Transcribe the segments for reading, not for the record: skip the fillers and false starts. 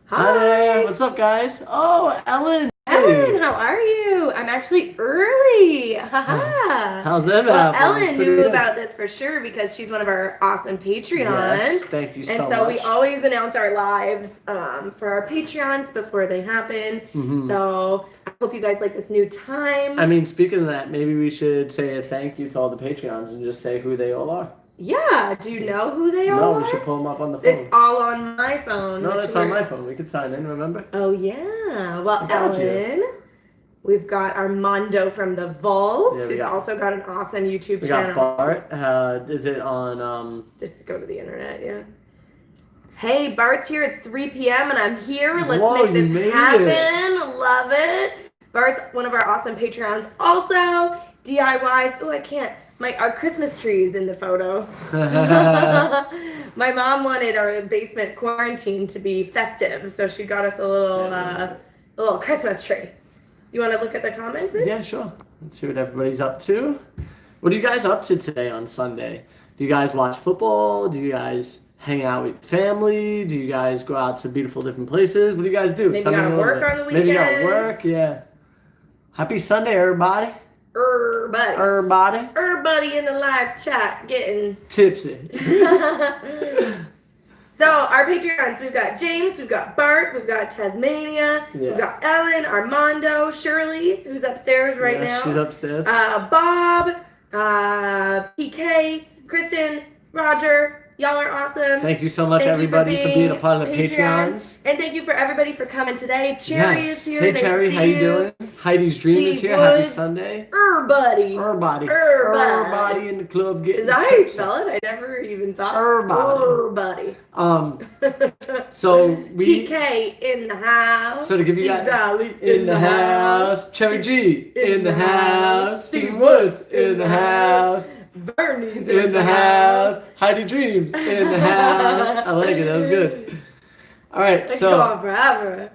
Hi there. What's up, guys? Oh, Ellen. Ellen, how are you? I'm actually early. Haha. How's that Well, happening? Ellen knew about this for sure because she's one of our awesome Patreons. Yes, thank you so And so much. we always announce our lives for our Patreons before they happen. So I hope you guys like this new time. I mean, speaking of that, maybe we should say a thank you to all the Patreons and just say who they all are. Yeah, do you know who they all No, are? we should pull them up on the phone. It's all on my phone. No, that's on my phone. We could sign in, remember? Oh, yeah. Well, Ellen, we've got Armando from the Vault, who's also got an awesome YouTube channel. We got Bart. Is it on... Just go to the internet, yeah. Hey, Bart's here. It's 3 p.m. and I'm here. Let's Whoa, make this happen. Love it. Bart's one of our awesome Patreons. Also, DIYs. Oh, I can't. Our Christmas tree is in the photo. My mom wanted our basement quarantine to be festive, so she got us a little Christmas tree. You want to look at the comments? Yeah, sure. Let's see what everybody's up to. What are you guys up to today on Sunday? Do you guys watch football? Do you guys hang out with family? Do you guys go out to beautiful different places? What do you guys do? Maybe you gotta work on the weekend. Maybe you gotta work, yeah. Happy Sunday, everybody. Everybody in the live chat getting tipsy. So our Patreons, we've got James, we've got Bart, we've got Tasmania, we've got Ellen, Armando, Shirley, who's upstairs right now. She's upstairs. Bob, PK, Kristen, Roger. Y'all are awesome. Thank you so much, everybody, for being a part of the Patreons. And thank you for everybody for coming today. Cherry is here. Hey, Cherry, how you doing? Heidi's Dream is here. Happy Sunday. Everybody in the club getting. Is that how you spell it? I never even thought. Everybody. So we. PK in the house. So to give you guys. Valley in the house. Cherry G in the house. Steve Woods in the house. Bernie's in the house. Heidi Dreams in the house. I like it. That was good. All right, so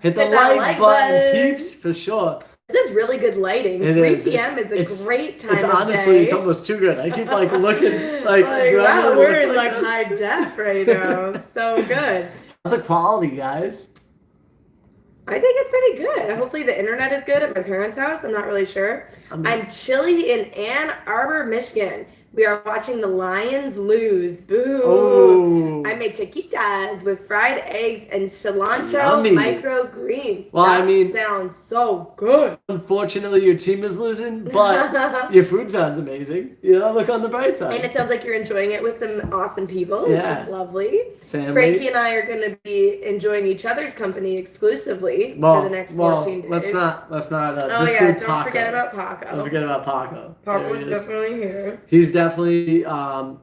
hit the like button, peeps, for sure. This is really good lighting. 3 p.m. is a great time. It's honestly, it's almost too good. I keep looking wow, we're in high def right now. So good. The quality, guys. I think it's pretty good. Hopefully the internet is good at my parents' house. I'm not really sure. I'm chilly in Ann Arbor, Michigan. We are watching the Lions lose. Boo. Oh. I make taquitas with fried eggs and cilantro microgreens. Well, that sounds so good. Unfortunately, your team is losing, but your food sounds amazing. You know, look on the bright side. And it sounds like you're enjoying it with some awesome people, which is lovely. Family. Frankie and I are going to be enjoying each other's company exclusively for the next 14 days. Let's not. Don't forget about Paco. Don't forget about Paco. Paco's definitely here. He's definitely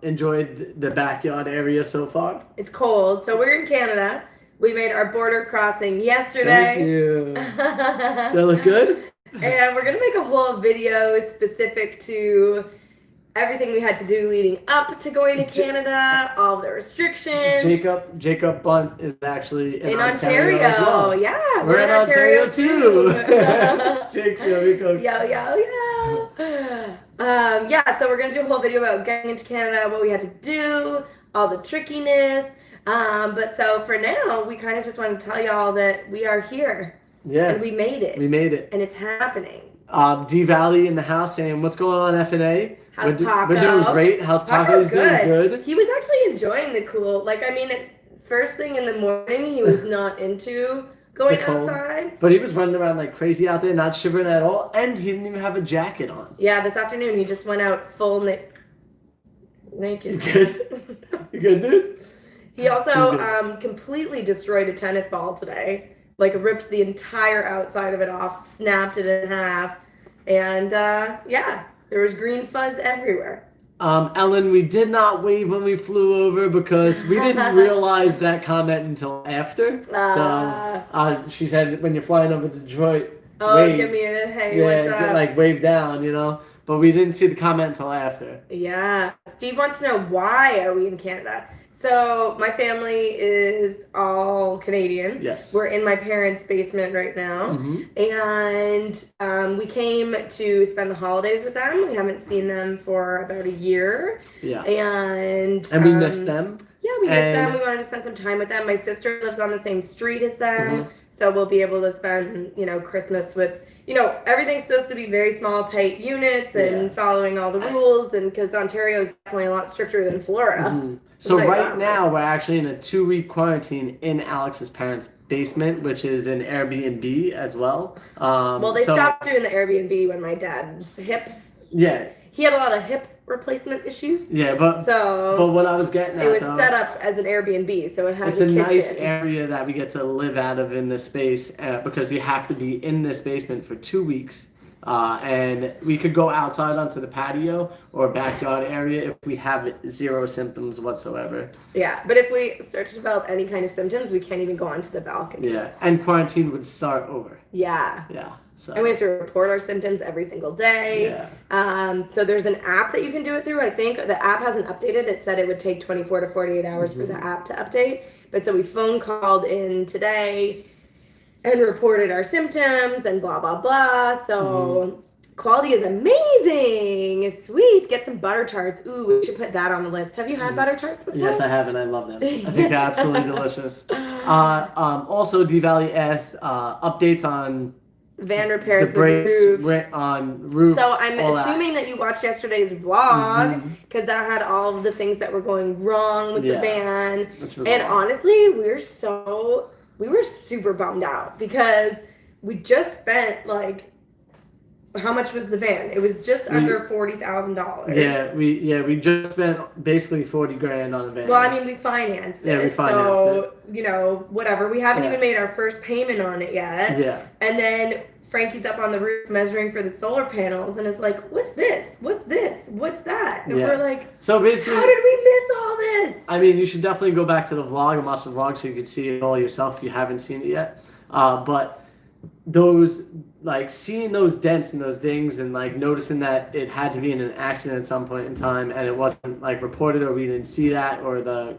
enjoyed the backyard area so far. It's cold, so we're in Canada. We made our border crossing yesterday. Thank you. That look good? And we're going to make a whole video specific to everything we had to do leading up to going to Canada, all the restrictions. Jacob Bunt is actually in Ontario as well. Yeah, we're in Ontario too. Jake, yo. So we're gonna do a whole video about getting into Canada, what we had to do, all the trickiness. But so for now, we kind of just want to tell y'all that we are here. Yeah. And we made it. And it's happening. D Valley in the house saying, what's going on, FnA? How's Paco? We're doing great. How's Paco? He's doing good. He was actually enjoying the cool. First thing in the morning, he was not into going outside. But he was running around like crazy out there, not shivering at all, and he didn't even have a jacket on. Yeah, this afternoon he just went out full naked. You good? You good, dude? He also completely destroyed a tennis ball today. Ripped the entire outside of it off, snapped it in half, and there was green fuzz everywhere. Ellen, we did not wave when we flew over because we didn't realize that comment until after. So she said when you're flying over Detroit, wave. Give me a hey, what's up? Wave down, But we didn't see the comment until after. Yeah. Steve wants to know, why are we in Canada? So my family is all Canadian. Yes. We're in my parents' basement right now. And we came to spend the holidays with them. We haven't seen them for about a year. Yeah. And we miss them. Yeah, we miss them. We wanted to spend some time with them. My sister lives on the same street as them, so we'll be able to spend, Christmas with, everything's supposed to be very small, tight units and following all the rules, and because Ontario is definitely a lot stricter than Florida. So right now we're actually in a 2-week quarantine in Alex's parents' basement, which is an Airbnb as well. Well, they stopped doing the Airbnb when my dad's hips. Yeah. He had a lot of hip replacement issues. Yeah, but what I was getting at, it was set up as an Airbnb, so it has a kitchen. Nice area that we get to live out of in this space because we have to be in this basement for 2 weeks. And we could go outside onto the patio or backyard area if we have 0 symptoms whatsoever. Yeah, but if we start to develop any kind of symptoms, we can't even go onto the balcony. Yeah, and quarantine would start over. Yeah. Yeah. So. And we have to report our symptoms every single day. Yeah. So there's an app that you can do it through. I think the app hasn't updated. It said it would take 24 to 48 hours for the app to update. But so we phone called in today and reported our symptoms and blah, blah, blah. So quality is amazing. It's sweet. Get some butter tarts. Ooh, we should put that on the list. Have you had butter tarts before? Yes, I have, and I love them. I think they're absolutely delicious. Also, D-Valley asked updates on van repairs, the brakes on roof. So I'm assuming that you watched yesterday's vlog because that had all of the things that were going wrong with the van. And honestly, we were super bummed out because we just spent how much was the van? It was just under $40,000. Yeah, we just spent basically $40,000 on a van. Well, I mean, we financed it. Yeah, we financed it. So, whatever. We haven't even made our first payment on it yet. Yeah. And then Frankie's up on the roof measuring for the solar panels and is like, what's this? What's this? What's that? And we're like, so basically, how did we miss all this? I mean, you should definitely go back to the vlog and watch the vlog so you can see it all yourself if you haven't seen it yet. But those, seeing those dents and those dings and, noticing that it had to be in an accident at some point in time and it wasn't, reported or we didn't see that or the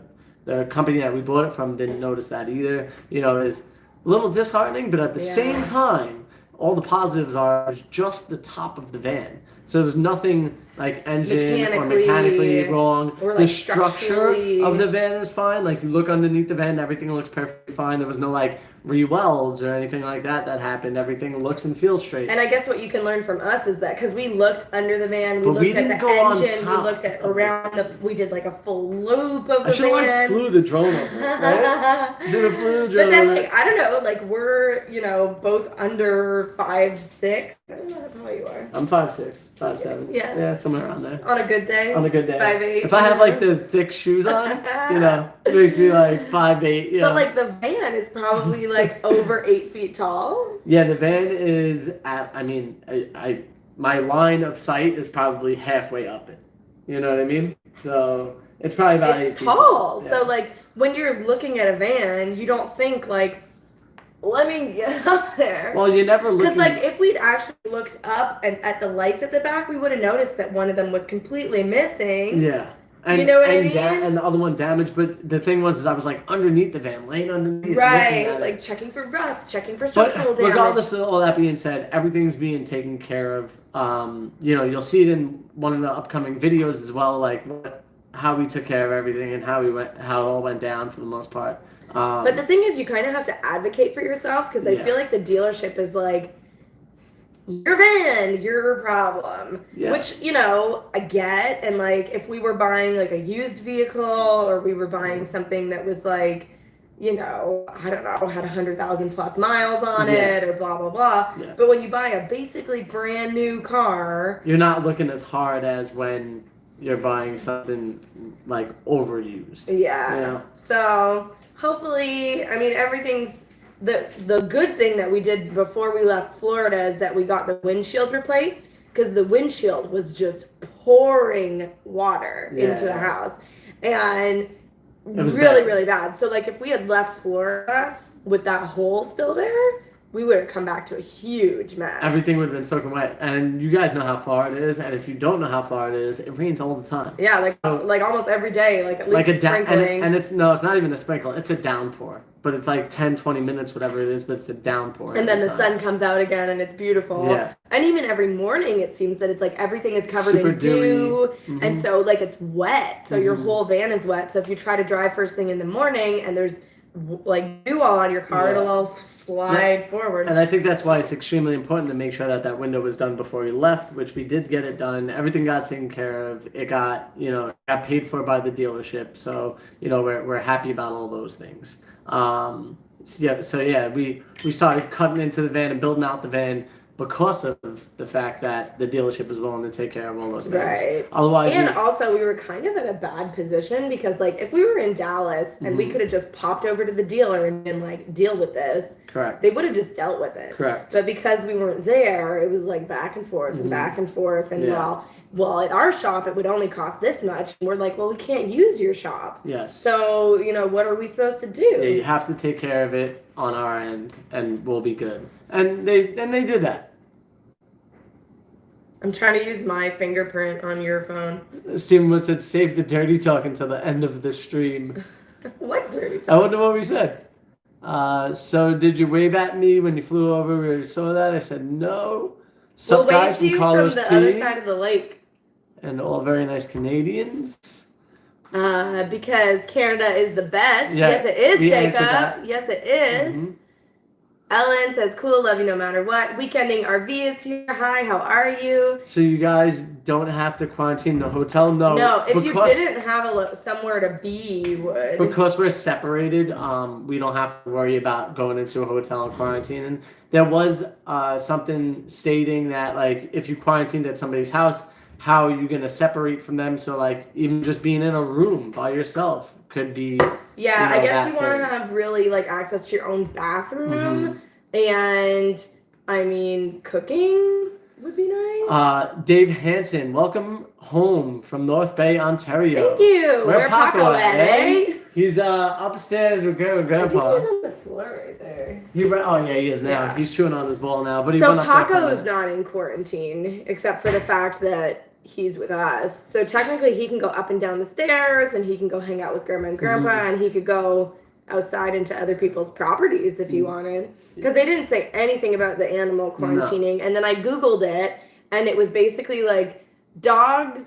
company that we bought it from didn't notice that either, is a little disheartening. But at the same time, all the positives are just the top of the van. So there's nothing engine or mechanically wrong. Or the structure of the van is fine. You look underneath the van, everything looks perfectly fine. There was no re-welds or anything like that happened. Everything looks and feels straight. And I guess what you can learn from us is that because we looked under the van, we looked at the engine, we looked at around we did a full loop of the van. I should have flew the drone over it, right? Should have flew the drone. But then I don't know, we're both under 5'6". I don't know how tall you are. I'm 5'6", 5'7". Yeah, somewhere around there. On a good day. 5'8". If I have the thick shoes on, it makes me 5'8". But the van is probably over 8 feet tall. Yeah, the van is at. I mean, my line of sight is probably halfway up it. You know what I mean? So it's probably about 8 feet tall. Yeah. So when you're looking at a van, you don't think let me get up there. Well, you never look. Because if we'd actually looked up and at the lights at the back, we would have noticed that one of them was completely missing. Yeah. And, you know what I mean? And the other one damaged. But the thing was, I was underneath the van, laying underneath. Right. Checking for rust, checking for structural damage. Regardless of all that being said, everything's being taken care of. You'll see it in one of the upcoming videos as well, how we took care of everything and how it all went down for the most part. But the thing is, you kind of have to advocate for yourself because I feel like the dealership is your van, your problem. Yeah. Which, I get. And if we were buying a used vehicle or we were buying something that was I don't know, had 100,000 plus miles on it or blah, blah, blah. Yeah. But when you buy a basically brand new car, you're not looking as hard as when you're buying something overused. Yeah. So hopefully, I mean, everything's the good thing that we did before we left Florida is that we got the windshield replaced because the windshield was just pouring water into the house and really bad. So if we had left Florida with that hole still there, we would have come back to a huge mess. Everything would have been soaking wet. And you guys know how Florida is. And if you don't know how Florida is, it rains all the time. Yeah, like almost every day, like at least sprinkling. And it's not even a sprinkle. It's a downpour. But it's like 10, 20 minutes, whatever it is, but it's a downpour. And then the sun comes out again and it's beautiful. Yeah. And even every morning it seems that it's like everything is covered Super in dew. dewy. And so like it's wet. So your whole van is wet. So if you try to drive first thing in the morning and there's like dew all on your car, it'll all slide forward. And I think that's why it's extremely important to make sure that window was done before we left, which we did get it done. Everything got taken care of. It got, got paid for by the dealership. So, we're happy about all those things. We started cutting into the van and building out the van because of the fact that the dealership was willing to take care of all those things. Right. Otherwise, also we were kind of in a bad position because like if we were in Dallas and we could have just popped over to the dealer and been like, deal with this. Correct. They would have just dealt with it. Correct. But because we weren't there, it was like back and forth and back and forth. And well, at our shop, it would only cost this much. And we're like, well, we can't use your shop. Yes. So, what are we supposed to do? Yeah, you have to take care of it on our end, and we'll be good. And they did that. I'm trying to use my fingerprint on your phone. Stephen Wood said, save the dirty talk until the end of the stream. What dirty talk? I wonder what we said. So did you wave at me when you flew over? We saw that. I said, no. We'll wave to you from the other side of the lake. And all very nice Canadians. Because Canada is the best. Yeah, yes, it is, Jacob. Yes, it is. Mm-hmm. Ellen says, cool, love you no matter what. Weekending RV is here. Hi, how are you? So you guys don't have to quarantine in the hotel? No. No, if you didn't have somewhere to be, you would. Because we're separated, we don't have to worry about going into a hotel and quarantining. There was something stating that, like, if you quarantined at somebody's house, how are you going to separate from them? So, like, even just being in a room by yourself could be... Yeah, I guess you want to have really, like, access to your own bathroom. And, I mean, cooking would be nice. Dave Hansen, welcome home from North Bay, Ontario. Thank you. Where Paco at, eh? He's upstairs with Grandpa. I think he was on the floor right there. He is now. Yeah. He's chewing on his ball now. But so Paco is not in quarantine, except for the fact that he's with us. So technically he can go up and down the stairs, and he can go hang out with Grandma and Grandpa, and he could go outside into other people's properties if he wanted. Because they didn't say anything about the animal quarantining. No. And then I Googled it, and it was basically like dogs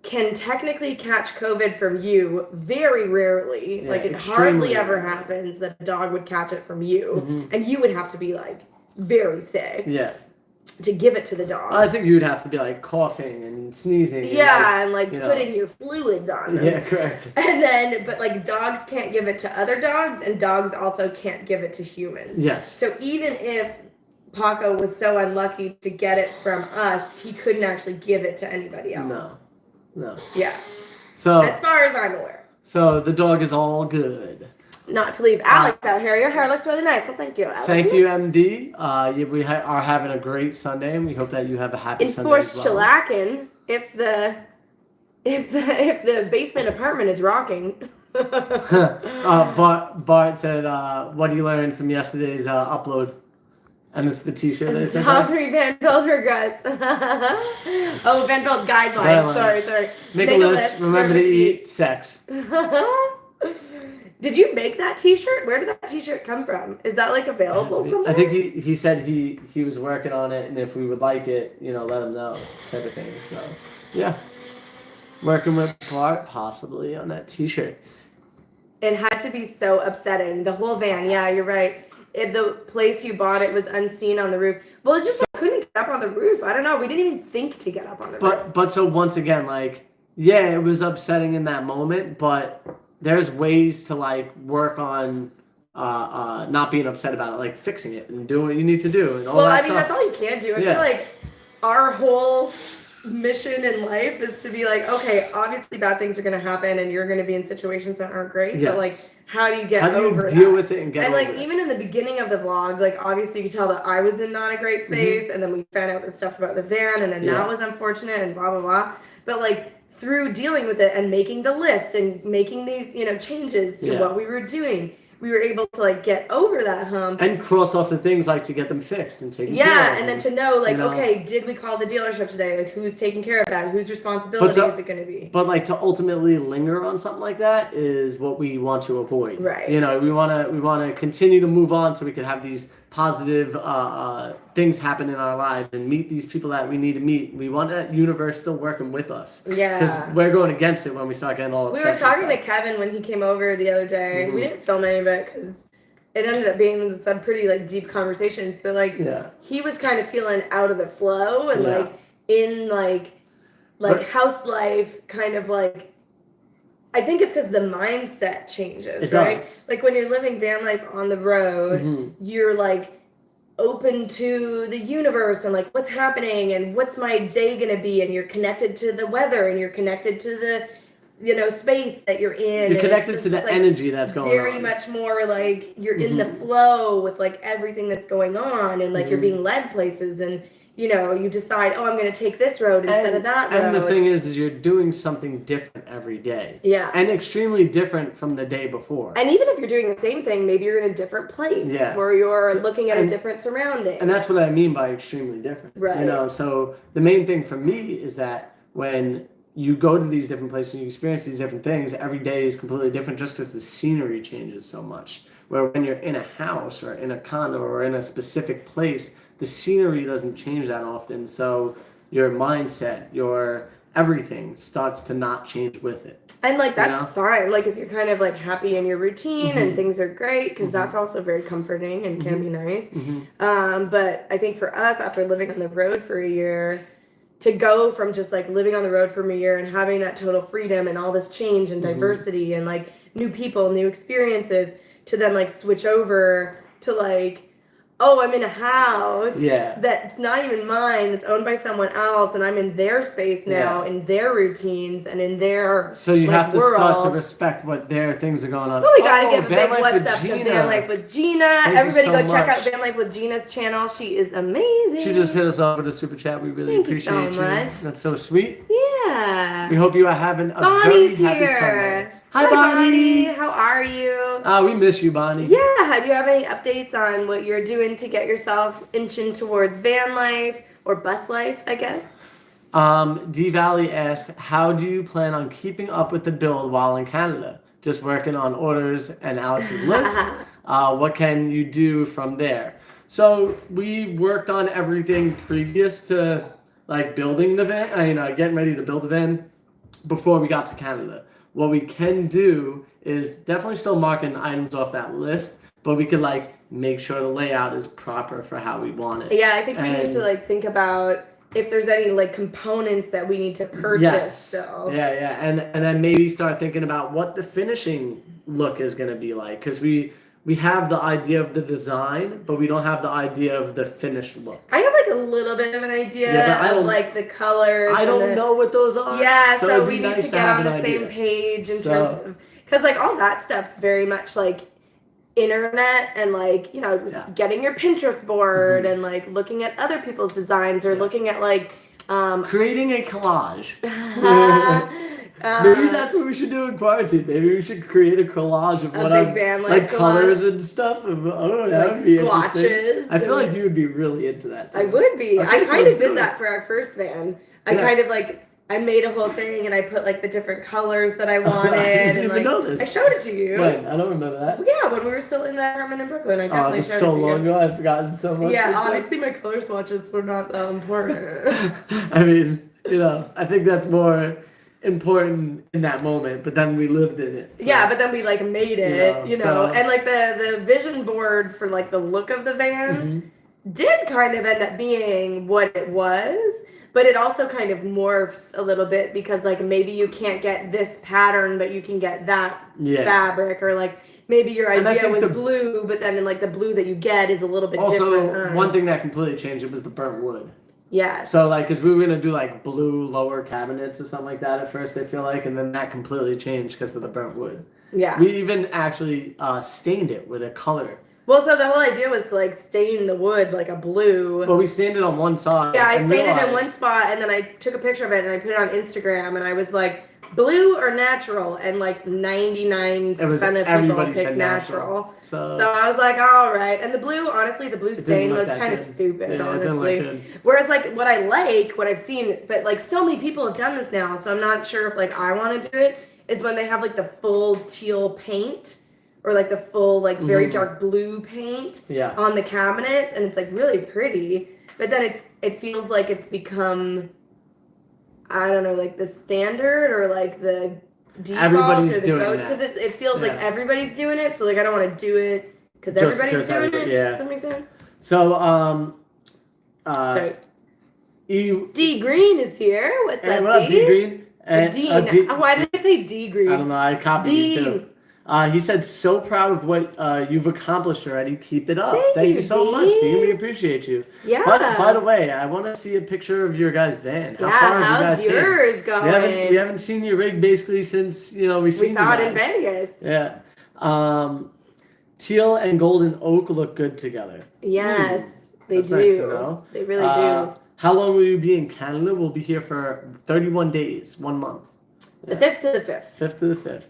can technically catch COVID from you very rarely. Yeah, like it hardly ever happens that a dog would catch it from you. And you would have to be like very sick. Yeah. To give it to the dog. I think you'd have to be like coughing and sneezing. Yeah, and like putting your fluids on them. Yeah, correct. And then, but like dogs can't give it to other dogs, and dogs also can't give it to humans. Yes. So even if Paco was so unlucky to get it from us, he couldn't actually give it to anybody else. No. Yeah. So as far as I'm aware. So the dog is all good. Not to leave Alex out here. Your hair looks really nice, so thank you, Alex. Thank you, MD. We are having a great Sunday, and we hope that you have a happy Sunday as well. Chillakin' if the basement apartment is rocking. Bart said, what do you learn from yesterday's upload? And it's the t-shirt they said. Top 3 Van Pelt regrets. Oh, Van Pelt guidelines. Sorry. Make a list. Remember to eat sex. Did you make that t-shirt? Where did that t-shirt come from? Is that like available somewhere? I think he said he was working on it, and if we would like it, let him know, type of thing. So, yeah. Working with Bart possibly on that t-shirt. It had to be so upsetting. The whole van, yeah, you're right. The place you bought it was unseen on the roof. Well, it just couldn't get up on the roof. I don't know. We didn't even think to get up on the roof. But so once again, like, yeah, it was upsetting in that moment, but there's ways to like work on not being upset about it, like fixing it and doing what you need to do and all that stuff. That's all you can do. I feel like our whole mission in life is to be like, okay, obviously bad things are going to happen and you're going to be in situations that aren't great, but like, how do you get over that? How do you deal with it and get over it? And like, even in the beginning of the vlog, like, obviously you could tell that I was in not a great space, and then we found out the stuff about the van, and then that was unfortunate and blah, blah, blah. But like, through dealing with it and making the list and making these, changes to what we were doing, we were able to like get over that hump and cross off the things like to get them fixed and taken care of. Yeah, and then to know like, okay, did we call the dealership today? Like, who's taking care of that? Whose responsibility is it going to be? But like to ultimately linger on something like that is what we want to avoid. Right. You know, we want to continue to move on so we can have these positive things happen in our lives and meet these people that we need to meet. We want that universe still working with us. Yeah. Because we're going against it when we start getting all upset. We were talking to Kevin when he came over the other day. We didn't film any of it because it ended up being some pretty like deep conversations, but like he was kind of feeling out of the flow and like in like house life, kind of like. I think it's because the mindset changes, right? Does. Like when you're living van life on the road, you're like open to the universe and like what's happening and what's my day gonna be, and you're connected to the weather and you're connected to the space that you're in. You're connected to the like energy that's going on. Very much more like you're in the flow with like everything that's going on, and like you're being led places, and you decide, oh, I'm going to take this road instead of that road. And the thing is you're doing something different every day. Yeah. And extremely different from the day before. And even if you're doing the same thing, maybe you're in a different place where you're looking at a different surrounding. And that's what I mean by extremely different. Right. So the main thing for me is that when you go to these different places and you experience these different things, every day is completely different just because the scenery changes so much. Where when you're in a house or in a condo or in a specific place, the scenery doesn't change that often. So your mindset, your everything starts to not change with it. And like that's fine. Like if you're kind of like happy in your routine and things are great, because that's also very comforting and can be nice. But I think for us, after living on the road for a year, to go from just like living on the road for a year and having that total freedom and all this change and diversity and like new people, new experiences, to then like switch over to like, oh, I'm in a house that's not even mine, that's owned by someone else, and I'm in their space now, in their routines, and in their So you like, have to world. Start to respect what their things are going on. Well, we gotta give a big what's up to Gina. Van Life with Gina. Thank Everybody you go so check much. out Van Life with Gina's channel. She is amazing. She just hit us up with a super chat. We really appreciate you. Much. That's so sweet. Yeah. We hope you are having a Bonnie's very happy here. Sunday. Hi, Bonnie. How are you? We miss you, Bonnie. Yeah. Do you have any updates on what you're doing to get yourself inching towards van life or bus life, I guess? D Valley asked, how do you plan on keeping up with the build while in Canada? Just working on orders and Alex's list. What can you do from there? So we worked on everything previous to like building the van, getting ready to build the van before we got to Canada. What we can do is definitely still marking items off that list, but we could like make sure the layout is proper for how we want it. Yeah, I think we need to like think about if there's any like components that we need to purchase. Yes. So. Yeah, and then maybe start thinking about what the finishing look is going to be like, because we have the idea of the design, but we don't have the idea of the finished look. I have like a little bit of an idea of like the colors. I don't know what those are. Yeah, so we need to get on the same page in terms of, because like all that stuff's very much like internet and like getting your Pinterest board and like looking at other people's designs or looking at like creating a collage. Maybe that's what we should do in quarantine. Maybe we should create a collage of what like colors and stuff. That would be swatches. Interesting. I feel like you would be really into that too. I would be. Okay, I kind of did that for our first van. I kind of like I made a whole thing and I put like the different colors that I wanted. I didn't and even know this. I showed it to you. Wait, I don't remember that. Yeah, when we were still in that apartment in Brooklyn, I definitely showed it to you. So long ago, I've forgotten so much. Yeah, honestly, my color swatches were not that important. I mean, I think that's more important in that moment, but then we lived in it. Yeah, but then we like made it, and like the vision board for like the look of the van did kind of end up being what it was. But it also kind of morphs a little bit because, like, maybe you can't get this pattern, but you can get that fabric. Or, like, maybe your idea was blue, but then, like, the blue that you get is a little bit different. Also, one thing that completely changed it was the burnt wood. Yeah. So, like, because we were going to do, like, blue lower cabinets or something like that at first, I feel like. And then that completely changed because of the burnt wood. Yeah. We even actually stained it with a color. Well, so the whole idea was to, like, stain the wood like a blue. Well, we stained it on one side. Yeah, I stained it in one spot, and then I took a picture of it, and I put it on Instagram, and I was like, blue or natural, and like 99% of people picked natural. So I was like, all right. And the blue, honestly, the blue stain looks kind of stupid, honestly. Whereas like what I've seen, but like so many people have done this now, so I'm not sure if like I want to do it, is when they have like the full teal paint or like the full like very dark blue paint on the cabinets, and it's like really pretty. But then it feels like it's become, I don't know, like the standard or like the default everybody's or the doing go, that. because it feels like everybody's doing it. So like I don't want to do it because everybody's doing it. Yeah. Does that make sense? So D Green is here. What's up, what up, D Green? Dean. Why did I say D Green? I don't know. I copied you too. He said, so proud of what you've accomplished already. Keep it up. Thank you so much, Dean. We appreciate you. Yeah. By the way, I want to see a picture of your guys' van. How far have you guys yours going? We haven't seen your rig basically since, we saw it in Vegas. Yeah. Teal and golden oak look good together. Yes, they That's do. Nice to know. They really do. How long will you be in Canada? We'll be here for 31 days, 1 month. The 5th to the 5th. 5th to the 5th.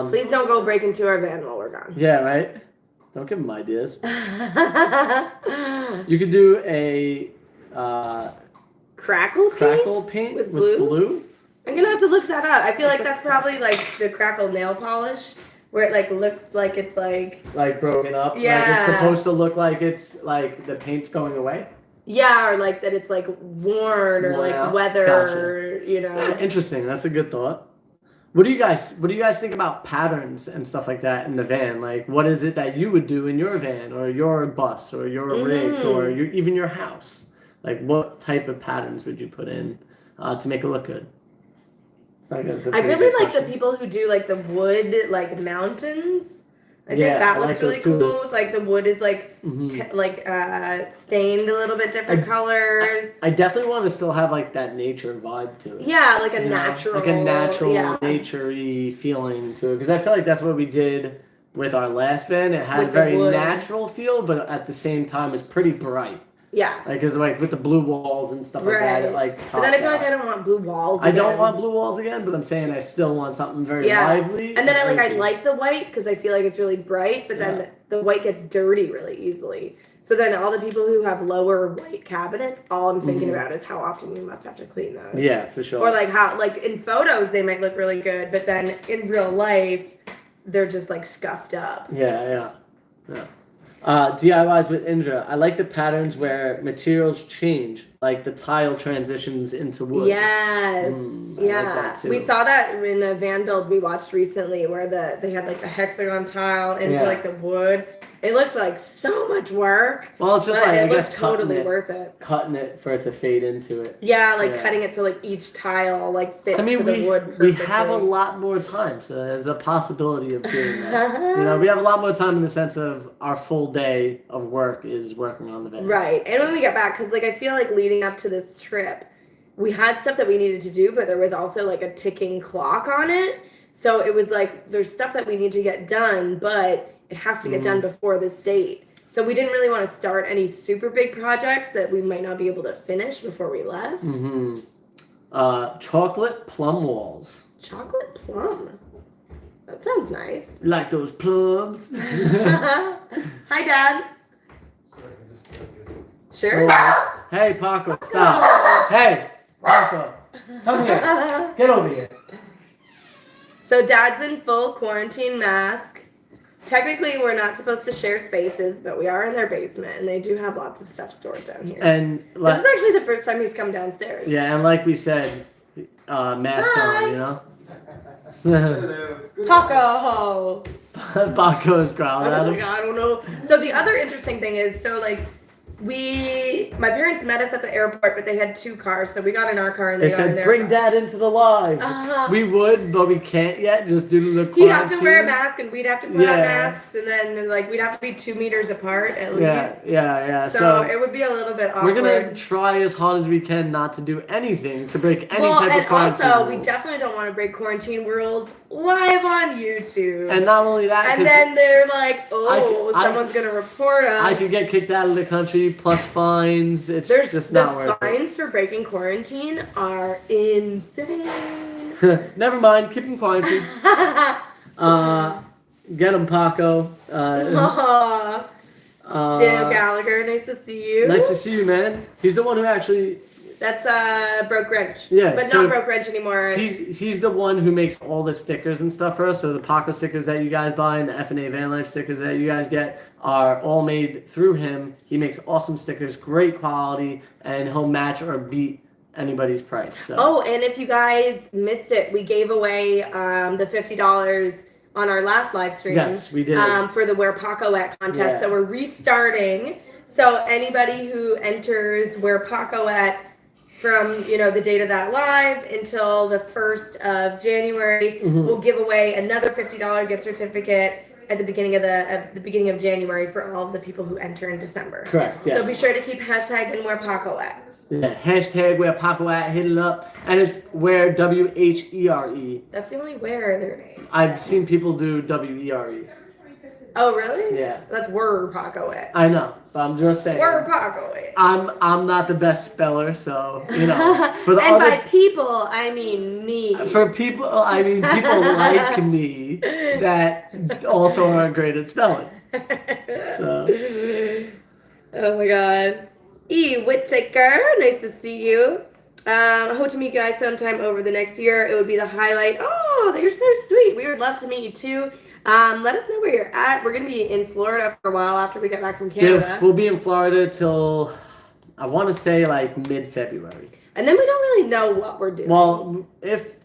Please don't go break into our van while we're gone. Yeah, right? Don't give them ideas. You could do a crackle paint with blue. I'm gonna have to look that up. I feel like that's probably like the crackle nail polish, where it like looks like it's like broken up. Yeah. Like it's supposed to look like it's like the paint's going away. Yeah, or like that it's like worn or like out. weather, Gotcha. Yeah, interesting. That's a good thought. What do you guys think about patterns and stuff like that in the van? Like, what is it that you would do in your van or your bus or your rig or even your house? Like, what type of patterns would you put in to make it look good? I really like the people who do like the wood like mountains. I think that looks really cool. Like the wood is like stained a little bit different colors. I definitely want to still have like that nature vibe to it. Yeah, like a natural, naturey feeling to it. Because I feel like that's what we did with our last van. It had a very natural feel, but at the same time, it's pretty bright. Yeah. Like, cause like with the blue walls and stuff like that, it like. But then I feel like I don't want blue walls. I don't want blue walls again, but I'm saying I still want something very lively. And then I like the white because I feel like it's really bright, but then the white gets dirty really easily. So then all the people who have lower white cabinets, all I'm thinking about is how often you must have to clean those. Yeah, for sure. Or like how, like in photos they might look really good, but then in real life they're just like scuffed up. Yeah. DIYs with Indra. I like the patterns where materials change, like the tile transitions into wood. Yes. We saw that in a van build we watched recently where they had like the hexagon tile into like the wood. It looked like so much work. Well, it's just like it looks totally worth it. Cutting it for it to fade into it. Yeah, cutting it so like each tile like fits to the wood perfectly. We have a lot more time, so there's a possibility of doing that. We have a lot more time in the sense of our full day of work is working on the van. Right, and when we get back, because like I feel like leading up to this trip, we had stuff that we needed to do, but there was also like a ticking clock on it. So it was like there's stuff that we need to get done, but it has to get done before this date. So we didn't really want to start any super big projects that we might not be able to finish before we left. Chocolate plum walls. Chocolate plum? That sounds nice. Like those plums. Hi, Dad. Sure. Hey, Paco, stop. Hey, Paco, come here. Get over here. So Dad's in full quarantine mask. Technically, we're not supposed to share spaces, but we are in their basement, and they do have lots of stuff stored down here. And this is actually the first time he's come downstairs. Yeah, and like we said, mask on, Paco! Paco is growling. I don't know. So the other interesting thing is, my parents met us at the airport, but they had 2 cars, so we got in our car and they got in their bring car. Dad into the live. We would, but we can't yet, just due to the quarantine. He'd have to wear a mask and we'd have to put on masks, and then we'd have to be 2 meters apart at least. Yeah. So it would be a little bit awkward. We're gonna try as hard as we can not to do anything to break any type of quarantine and also, rules. we definitely don't want to break quarantine rules live on YouTube. And not only that, and then they're like, someone's gonna report us. I could get kicked out of the country plus fines. It's just not worth it. The fines for breaking quarantine are insane. Never mind. Keep him quarantined. Get him, Paco. Daniel Gallagher, nice to see you. Nice to see you, man. He's the one who actually... That's Broke Wrench. Yeah. But not Broke Wrench anymore. He's the one who makes all the stickers and stuff for us. So the Paco stickers that you guys buy and the FnA vanlife stickers that you guys get are all made through him. He makes awesome stickers, great quality, and he'll match or beat anybody's price. So. Oh, and if you guys missed it, we gave away the $50 on our last live stream. Yes, we did. For the Where Paco At contest. Yeah. So we're restarting. So anybody who enters Where Paco At from the date of that live until the 1st of January, we'll give away another $50 gift certificate at the beginning of January for all of the people who enter in December. Correct. Yes. So be sure to keep hashtagging Where Paco At. Yeah, hashtag Where Paco At, hit it up, and it's Where WHERE. That's the only where there. I've seen people do WERE. Oh really? Yeah. That's Where Paco At. I know, but I'm just saying. Where Paco At. I'm not the best speller, so for the and other by people, I mean me. for people, I mean people like me that also aren't great at spelling. So. Oh my God. E. Whittaker, nice to see you. I hope to meet you guys sometime over the next year. It would be the highlight. Oh, you're so sweet. We would love to meet you too. Let us know where you're at. We're going to be in Florida for a while after we get back from Canada. Yeah, we'll be in Florida till, I want to say, like mid-February. And then we don't really know what we're doing. Well, if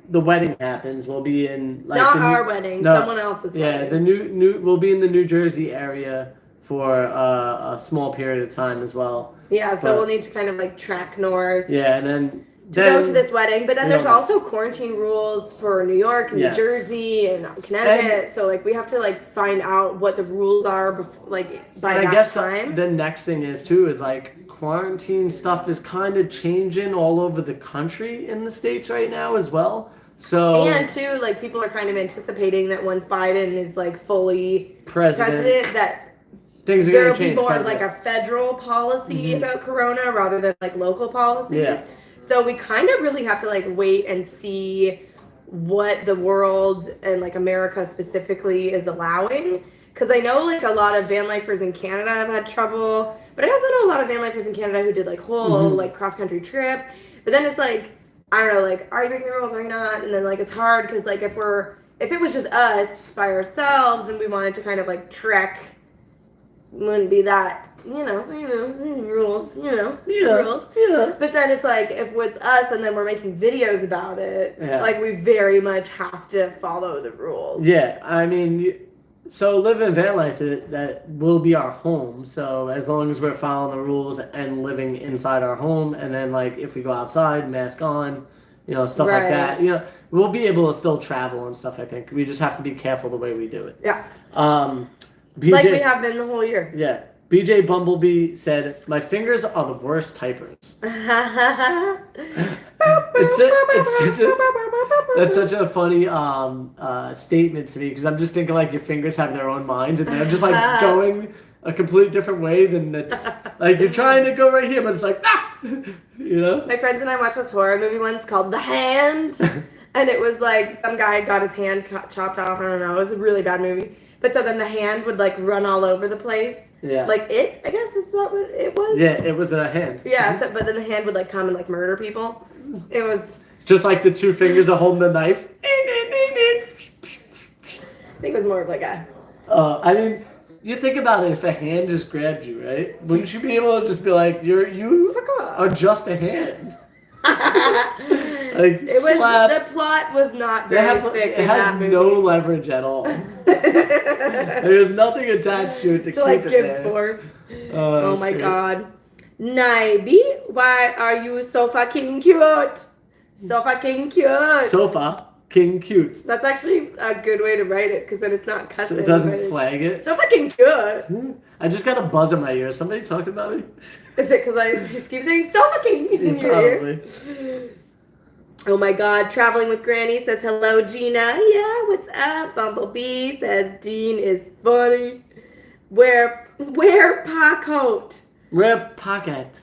the wedding happens, we'll be in like not our wedding, someone else's wedding. Yeah, the new we'll be in the New Jersey area for a small period of time as well. Yeah, so we'll need to kind of like track north. Yeah, and then go to this wedding, but then there's also quarantine rules for New York and New Jersey and Connecticut. So like we have to like find out what the rules are before, like by that I guess time. The next thing is too is like quarantine stuff is kind of changing all over the country in the States right now as well. So and too like people are kind of anticipating that once Biden is like fully president that things are going to change. There will be more of like a federal policy about Corona rather than like local policies. Yeah. So we kind of really have to like wait and see what the world and like America specifically is allowing. Because I know like a lot of van lifers in Canada have had trouble, but I also know a lot of van lifers in Canada who did like whole like cross country trips. But then it's like, I don't know, like are you breaking the rules, are you not? And then like it's hard because like if it was just us by ourselves and we wanted to kind of like trek, wouldn't be that. Rules, rules. Yeah. But then it's like, if it's us and then we're making videos about it, like we very much have to follow the rules. Yeah, I mean, so living in van life, that will be our home. So as long as we're following the rules and living inside our home, and then like if we go outside, mask on, stuff like that, we'll be able to still travel and stuff, I think. We just have to be careful the way we do it. Yeah. BJ, like we have been the whole year. Yeah. BJ Bumblebee said, "My fingers are the worst typers." That's such a funny statement to me because I'm just thinking like your fingers have their own minds and they're just like going a complete different way than like you're trying to go right here, but it's like My friends and I watched this horror movie once called The Hand, and it was like some guy got his hand chopped off. I don't know. It was a really bad movie. But so then the hand would like run all over the place. Yeah. Like it, I guess is that what it was? Yeah, it was a hand. Yeah, but then the hand would like come and like murder people. It was... Just like the two fingers are holding the knife. I think it was more of like a... I mean, you think about it, if a hand just grabbed you, right? Wouldn't you be able to just be like, you are just a hand? Like, the plot was not very thick. It has no leverage at all. There's nothing attached to it to keep like it give there. Force. Oh my God. Naibi, why are you so fucking cute? So fucking cute. Sofa king cute. That's actually a good way to write it because then it's not cussing. So it doesn't flag it. So fucking cute. I just got a buzz in my ear. Is somebody talking about me? Is it because I just keep saying so fucking in your ear? Oh my God, Traveling with Granny says, hello, Gina. Yeah, what's up? Bumblebee says, Dean is funny. Where pocket? Where pocket?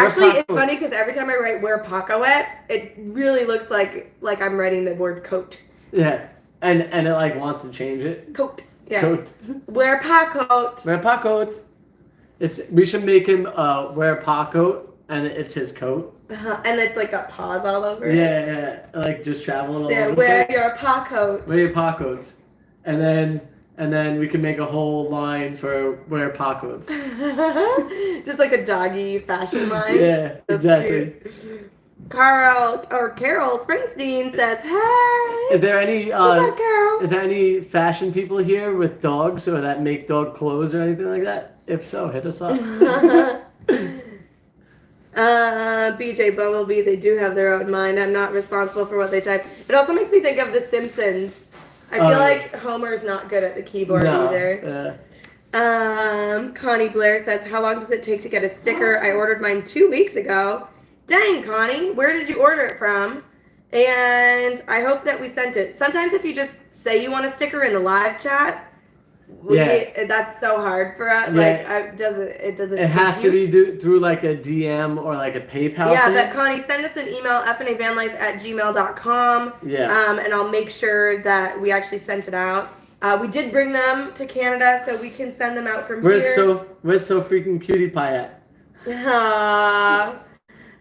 Actually, it's funny because every time I write where Paco at, it really looks like I'm writing the word coat. Yeah, and it like wants to change it. Coat. Yeah. Coat. Wear Paco. Wear Paco. We should make him wear Paco, and it's his coat. And it's like got paws all over it. Yeah, like just traveling all over. Wear your Paco. Wear your Pacos, and then we can make a whole line for wear Pacos. Just like a doggy fashion line. Yeah, That's exactly. Cute. Carol Springsteen says, "Hey." Is there any What's up, Carol? Is there any fashion people here with dogs or that make dog clothes or anything like that? If so, hit us up. BJ Bumblebee, they do have their own mind. I'm not responsible for what they type. It also makes me think of The Simpsons. I feel like Homer's not good at the keyboard either. Connie Blair says, how long does it take to get a sticker? I ordered mine 2 weeks ago. Dang, Connie, where did you order it from? And I hope that we sent it. Sometimes if you just say you want a sticker in the live chat, that's so hard for us. Yeah. Like, it doesn't. It has to be through like a DM or like a PayPal. Yeah, thing. but Connie, send us an email, fnavanlife@gmail.com. Yeah. And I'll make sure that we actually sent it out. We did bring them to Canada, so we can send them out from here. Where's so freaking cutie pie at?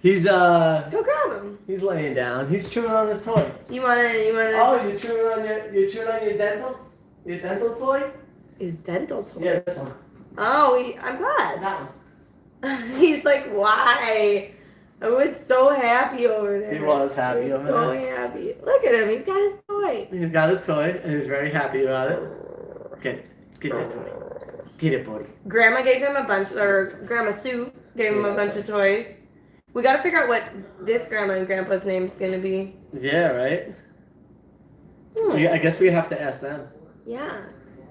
He's Go grab him. He's laying down. He's chewing on his toy. You wanna? Oh, you're chewing on your dental toy? His dental toy. Yeah, this one. Oh, I'm glad. That one. He's like, why? I was so happy over there. He was happy over so there. happy. Look at him. He's got his toy. He's got his toy, and he's very happy about it. Get that toy. Get it, buddy. Grandma gave him Grandma Sue gave him a bunch of toys. We gotta figure out what this grandma and grandpa's name's gonna be. Yeah, right? I guess we have to ask them. Yeah.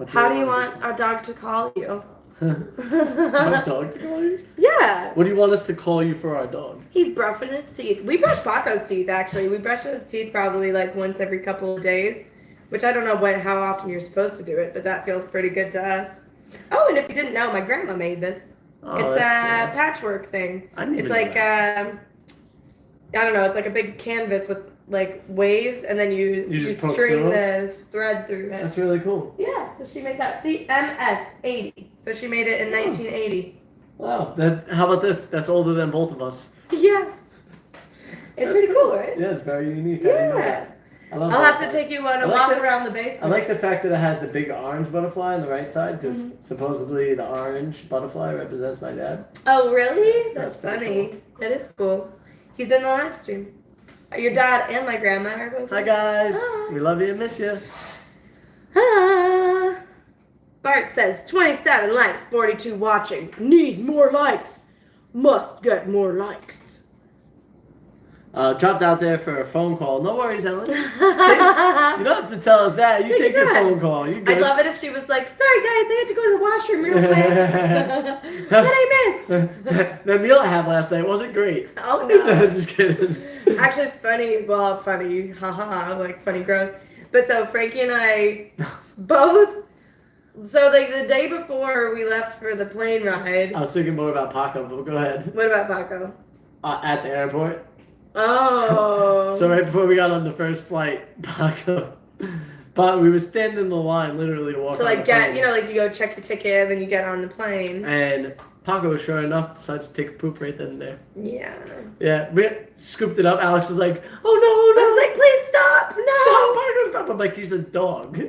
How do you want our dog to call you? Our dog to call you? Yeah. What do you want us to call you for our dog? He's brushing his teeth. We brush Paco's teeth, actually. We brush his teeth probably like once every couple of days, which I don't know how often you're supposed to do it, but that feels pretty good to us. Oh, and if you didn't know, my grandma made this. Oh, it's a patchwork thing. It's like, I don't know, it's like a big canvas with like waves, and then you string the thread through it. That's really cool. Yeah, so she made that. CMS 80. So she made it in 1980. Wow. How about this? That's older than both of us. Yeah. It's pretty cool, right? Yeah, it's very unique. Yeah. I'll have to take you on a walk around the basement. I like the fact that it has the big orange butterfly on the right side, because supposedly the orange butterfly represents my dad. Oh, really? So that's funny. cool. That is cool. He's in the live stream. Your dad and my grandma are both. Hi, guys. Hi. We love you and miss you. Bart says 27 likes, 42 watching. Need more likes. Must get more likes. Dropped out there for a phone call. No worries, Ellen. You don't have to tell us that. You take your phone call. You good. I'd love it if she was like, sorry guys, I had to go to the washroom real quick. What I missed? The meal I had last night wasn't great. Oh no. Just kidding. Actually, it's funny. Well, funny. Haha. Like funny gross. But so Frankie and I both. So like the day before we left for the plane ride. I was thinking more about Paco, but go ahead. What about Paco? At the airport. Oh. So right before we got on the first flight, Paco, but we were standing in the line, literally walking. To like get, like you go check your ticket and then you get on the plane. And Paco, sure enough, decides to take a poop right then and there. Yeah. Yeah, we scooped it up. Alex was like, "Oh no, no!" I was like, "Please stop! No, stop, Paco, stop!" I'm like, "He's a dog."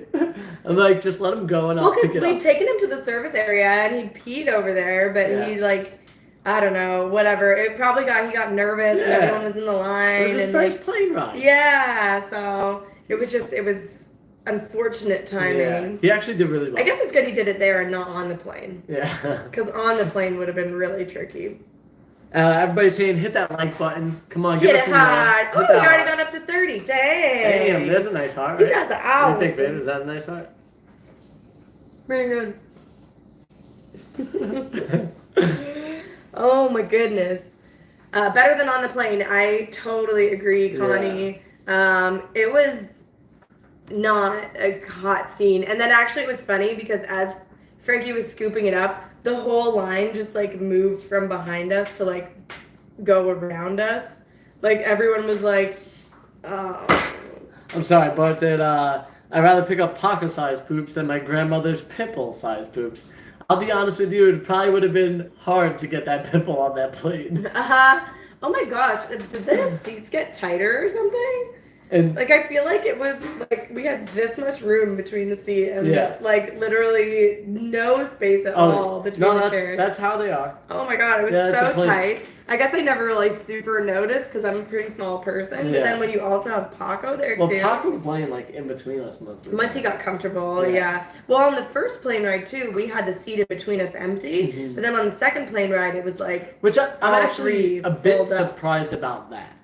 I'm like, "Just let him go and I'll pick it up." Well, because we'd taken him to the service area and he peed over there, but he like. I don't know, whatever. He got nervous and everyone was in the line. It was his first plane ride. Yeah, so it was unfortunate timing. Yeah. He actually did really well. I guess it's good he did it there and not on the plane. Yeah. Because on the plane would have been really tricky. Everybody's saying hit that like button. Come on, give us some hard. Oh, we already got up to 30. Dang. Damn, there's a nice heart, right? You got the hours. What do you think, babe? Is that a nice heart? Very good. Oh my goodness. Better than on the plane. I totally agree, Connie. Yeah. It was not a hot scene. And then actually it was funny because as Frankie was scooping it up, the whole line just like moved from behind us to like go around us. Like, everyone was like, oh. I'm sorry, but said, I'd rather pick up pocket-sized poops than my grandmother's pimple-sized poops. I'll be honest with you, it probably would have been hard to get that pimple on that plate. Oh my gosh, did the seats get tighter or something? And like, I feel like it was like we had this much room between the seat and like literally no space at all between the chairs. That's how they are. Oh my god, it was so tight. I guess I never really super noticed because I'm a pretty small person. Yeah. But then when you also have Paco there too. Well, Paco was laying like in between us most of the time. Once he got comfortable, yeah. Well, on the first plane ride too, we had the seat in between us empty. Mm-hmm. But then on the second plane ride, it was like I'm actually a bit surprised about that.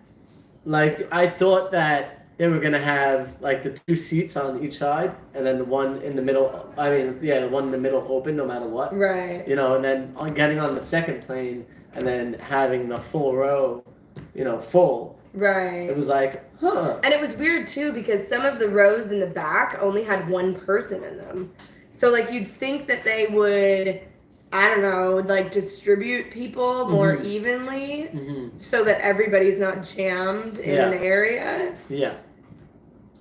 Like, I thought that they were gonna have like the two seats on each side, and then the one in the middle. The one in the middle open, no matter what. Right. You know, and then getting on the second plane, and then having the full row, full. Right. It was like, huh. And it was weird too because some of the rows in the back only had one person in them. So like you'd think that they would, I don't know, like distribute people more evenly so that everybody's not jammed in an area. Yeah.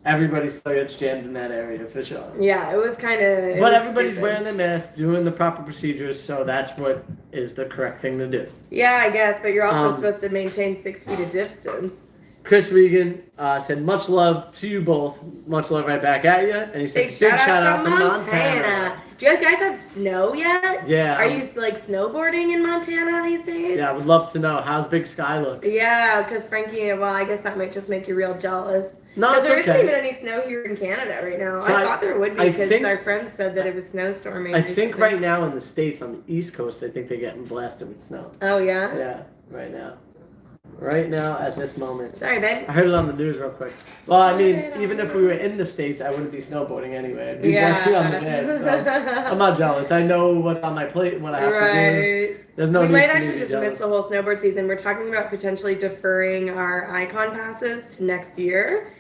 Everybody still gets jammed in that area for sure. Yeah, it was kind of. But everybody's wearing their masks, doing the proper procedures, so that's what is the correct thing to do. Yeah, I guess, but you're also supposed to maintain 6 feet of distance. Chris Regan said, much love to you both. Much love right back at you. And he said, big shout out from Montana. Do you guys have snow yet? Yeah. Are you like snowboarding in Montana these days? Yeah, I would love to know. How's Big Sky look? Yeah, because Frankie, I guess that might just make you real jealous. No, it's there okay. isn't even any snow here in Canada right now. So I thought there would be because our friends said that it was snowstorming. I think right now in the States, on the East Coast, I think they're getting blasted with snow. Oh, yeah? Yeah, right now. Right now, at this moment. Sorry, babe. I heard it on the news real quick. Well, I mean, even if we were in the States, I wouldn't be snowboarding anyway. I'd be working on the bed, so I'm not jealous. I know what's on my plate and what I have to do. There's no need for me to be jealous. We might actually just miss the whole snowboard season. We're talking about potentially deferring our Icon passes to next year.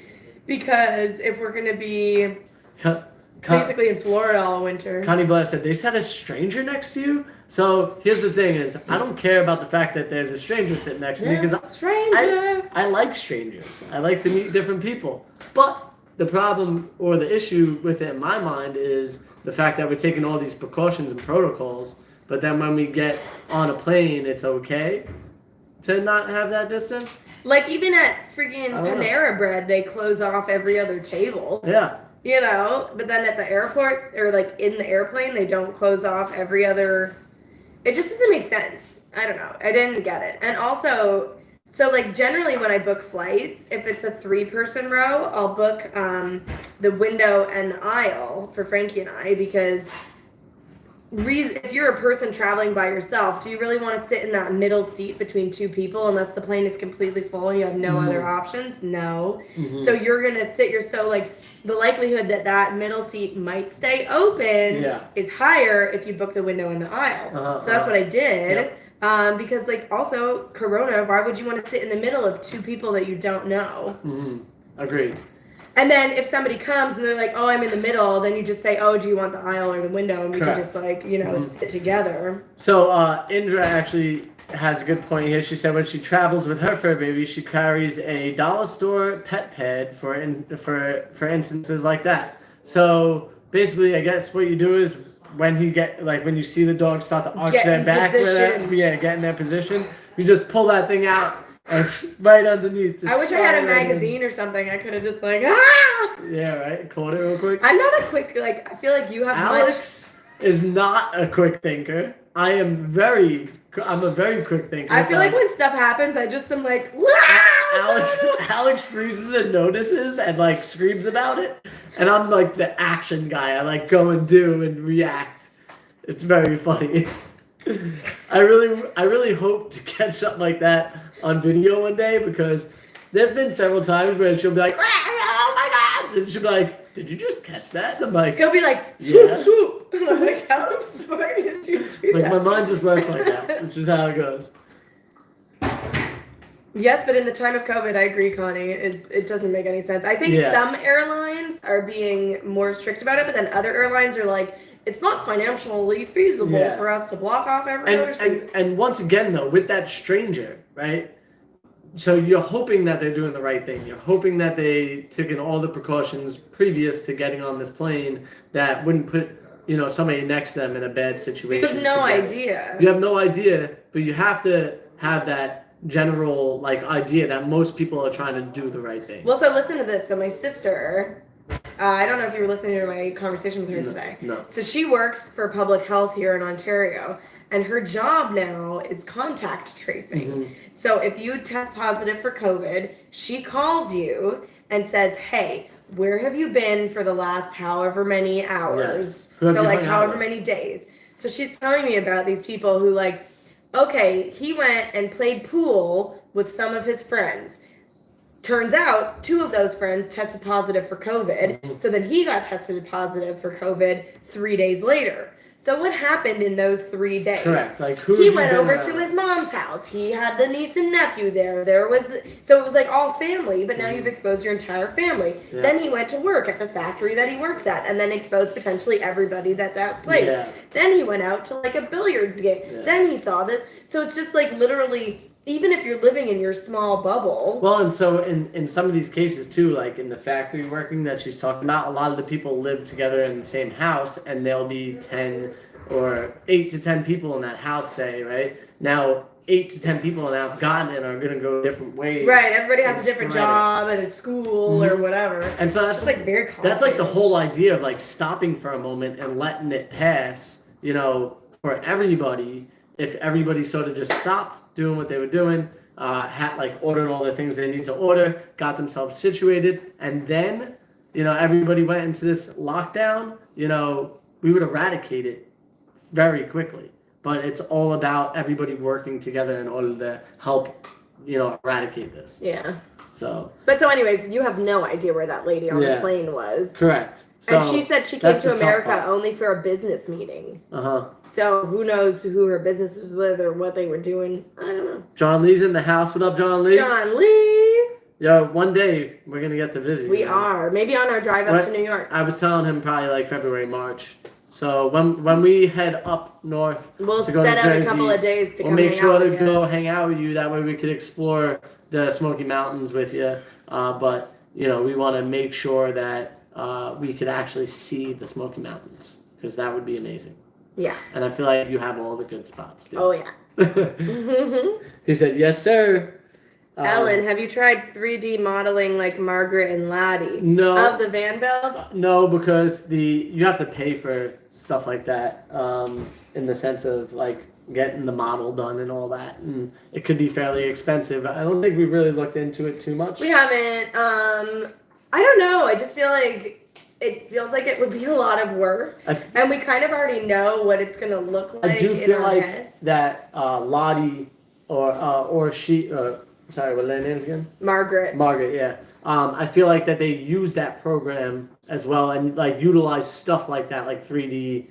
Because if we're going to be basically in Florida all winter. Connie Blair said, they said a stranger next to you? So here's the thing is, I don't care about the fact that there's a stranger sitting next to me. Because I like strangers. I like to meet different people. But the problem or the issue with it in my mind is the fact that we're taking all these precautions and protocols. But then when we get on a plane, it's okay to not have that distance. Like, even at freaking Panera Bread, they close off every other table. Yeah. But then at the airport, or, like, in the airplane, they don't close off every other... It just doesn't make sense. I don't know. I didn't get it. And also, so, like, generally when I book flights, if it's a 3-person row, I'll book the window and the aisle for Frankie and I, because... if you're a person traveling by yourself, do you really want to sit in that middle seat between 2 people unless the plane is completely full and you have no other options? No. So you're going to sit, the likelihood that that middle seat might stay open is higher if you book the window in the aisle. So that's what I did. Yep. Because, also, Corona, why would you want to sit in the middle of 2 people that you don't know? Agreed. And then if somebody comes and they're like, oh, I'm in the middle, then you just say, oh, do you want the aisle or the window? And we can just, sit together. So Indra actually has a good point here. She said when she travels with her fur baby, she carries a dollar store pet pad for instances like that. So basically, I guess what you do is when you see the dog start to arch their back, get in their position, you just pull that thing out. Right underneath. I wish I had a magazine or something. I could have just Yeah, right. Caught it real quick. I'm not a quick I feel like you have Alex is not a quick thinker. I'm a very quick thinker. I feel like when stuff happens, I just am like, Alex freezes and notices and screams about it, and I'm like the action guy. I go and do and react. It's very funny. I really hope to catch something like that on video one day, because there's been several times where she'll be like, oh my god, and she'll be like, did you just catch that? And I'm like, he'll be like, swoop, swoop. And I'm like, how the fuck did you do that? My mind just works like that. It's just how it goes. Yes, but in the time of COVID, I agree, Connie. It doesn't make any sense. I think some airlines are being more strict about it, but then other airlines are like, it's not financially feasible for us to block off every other seat. And once again, though, with that stranger, right? So you're hoping that they're doing the right thing. You're hoping that they took in all the precautions previous to getting on this plane that wouldn't put, somebody next to them in a bad situation. You have no idea. You have no idea, but you have to have that general idea that most people are trying to do the right thing. Well, so listen to this. So my sister, I don't know if you were listening to my conversation with her today. No. So she works for public health here in Ontario, and her job now is contact tracing. Mm-hmm. So if you test positive for COVID, she calls you and says, hey, where have you been for the last however many hours? Yes. So however many days. So she's telling me about these people who okay, he went and played pool with some of his friends. Turns out 2 of those friends tested positive for COVID. Mm-hmm. So then he got tested positive for COVID 3 days later. So what happened in those 3 days? Correct. He went over to his mom's house. He had the niece and nephew there. So it was all family, but now you've exposed your entire family. Yeah. Then he went to work at the factory that he works at, and then exposed potentially everybody that place. Yeah. Then he went out to a billiards game. Yeah. Then he saw that. So it's just literally, even if you're living in your small bubble. Well, and so in some of these cases too, in the factory working that she's talking about, a lot of the people live together in the same house, and there'll be 10 or 8 to 10 people in that house, say, right? Now, 8 to 10 people now have gotten it are going to go different ways. Right, everybody has a different job and at school or whatever. And so that's very complicated. That's the whole idea of stopping for a moment and letting it pass, for everybody. If everybody sort of just stopped doing what they were doing, ordered all the things they need to order, got themselves situated, and then, everybody went into this lockdown, we would eradicate it very quickly. But it's all about everybody working together in order to help, eradicate this. Yeah. But anyways, you have no idea where that lady on the plane was. Correct. So and she said she came to America only for a business meeting. Uh-huh. So who knows who her business was with or what they were doing. I don't know. John Lee's in the house. What up, John Lee? John Lee! Yo, one day we're going to get to visit. We are. Maybe on our drive up to New York. I was telling him probably February, March. So when we head up north to go to Jersey, set out a couple of days to we'll make sure to go hang out with you. That way we could explore the Smoky Mountains with you. But, we want to make sure that we could actually see the Smoky Mountains, because that would be amazing. Yeah. And I feel like you have all the good spots, dude. Oh, yeah. He said, yes, sir. Ellen, have you tried 3D modeling like Margaret and Laddie? No. Of the van build? No, because you have to pay for stuff like that, in the sense of getting the model done and all that, and it could be fairly expensive. I don't think we've really looked into it too much. We haven't. I don't know. I just feel like it feels like it would be a lot of work, and we kind of already know what it's gonna look like. I do feel like heads. that Lottie or she. Sorry, what are their names again? Margaret, yeah. I feel like that they use that program as well and utilize stuff like that, 3D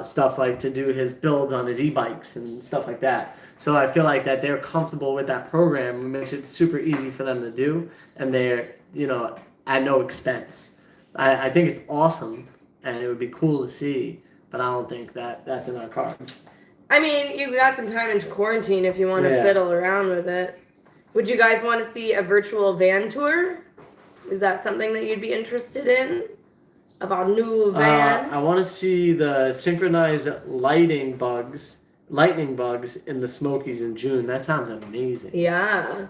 stuff, to do his builds on his e-bikes and stuff like that. So I feel like that they're comfortable with that program, which makes it super easy for them to do, and they're at no expense. I think it's awesome, and it would be cool to see, but I don't think that's in our cards. I mean, you got some time into quarantine if you want to fiddle around with it. Would you guys want to see a virtual van tour? Is that something that you'd be interested in? Of our new van? I want to see the synchronized lightning bugs in the Smokies in June. That sounds amazing. Yeah.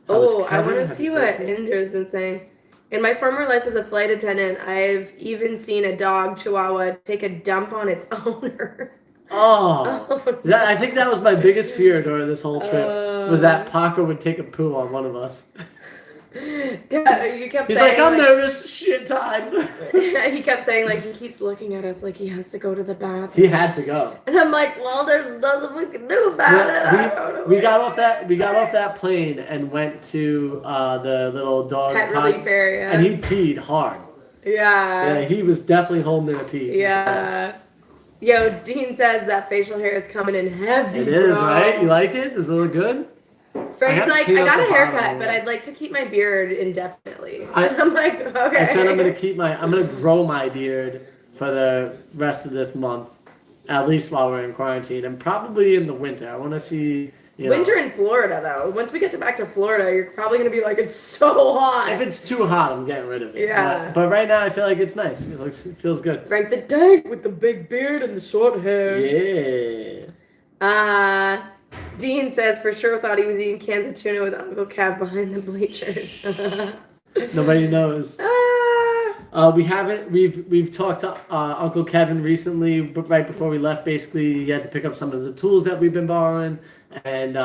I want to see what Indra's been saying. In my former life as a flight attendant, I've even seen a dog Chihuahua take a dump on its owner. I think that was my biggest fear during this whole trip, was that Paco would take a poo on one of us. Yeah, you kept He's saying, I'm nervous, shit time. He kept saying, he keeps looking at us like he has to go to the bathroom. He had to go. And I'm like, well, there's nothing we can do about it. We got off that plane and went to the little dog pet relief area. And he peed hard. Yeah. Yeah, he was definitely holding in a pee. Yeah. Yo, Dean says that facial hair is coming in heavy. It is, right? You like it? Does it look good? Frank's I got a haircut, but I'd like to keep my beard indefinitely. I'm like, okay. I said I'm gonna grow my beard for the rest of this month. at least while we're in quarantine, and probably in the winter. I want to see. Winter in Florida, though. Once we get back to Florida, you're probably going to be like, it's so hot. If it's too hot, I'm getting rid of it. Yeah. But right now, I feel like it's nice. It feels good. Frank the Tank with the big beard and the short hair. Yeah. Dean says for sure thought he was eating cans of tuna with Uncle Kev behind the bleachers. Nobody knows. We haven't. We've talked to Uncle Kevin recently, but right before we left, basically he had to pick up some of the tools that we've been borrowing, and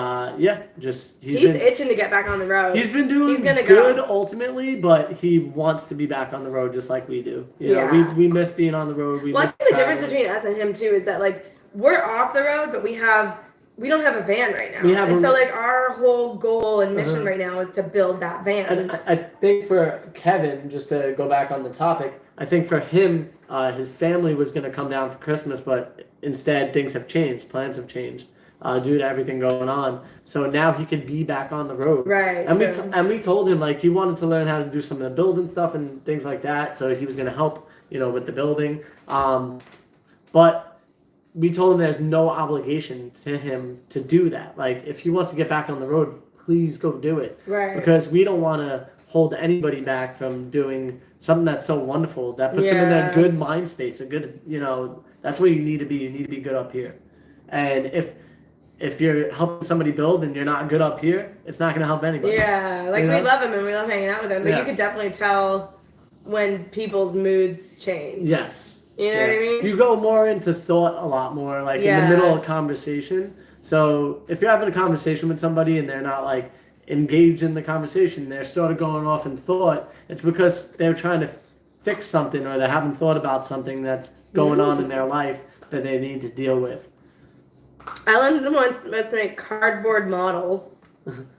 he's been itching to get back on the road. He's been doing good ultimately, but he wants to be back on the road just like we do. You know, we miss being on the road. I think the difference between us and him too is that like we're off the road, but we don't have a van right now. So like our whole goal and mission right now is to build that van. And I think for Kevin, just to go back on the topic, I think for him, his family was going to come down for Christmas, but instead things have changed. Plans have changed due to everything going on. So now he can be back on the road. Right. And we told him like he wanted to learn how to do some of the building stuff and things like that. So he was going to help, with the building. But we told him there's no obligation to him to do that. Like, if he wants to get back on the road, please go do it. Right. Because we don't want to hold anybody back from doing something that's so wonderful. That puts them in a good mind space, a good, that's where you need to be. You need to be good up here. And if you're helping somebody build and you're not good up here, it's not going to help anybody. Yeah, like we love him and we love hanging out with him, but you could definitely tell when people's moods change. Yes. You know what I mean? You go more into thought a lot more, like in the middle of a conversation. So if you're having a conversation with somebody and they're not like engaged in the conversation, they're sort of going off in thought, it's because they're trying to fix something or they haven't thought about something that's going on in their life that they need to deal with. Ellen wants us to make cardboard models.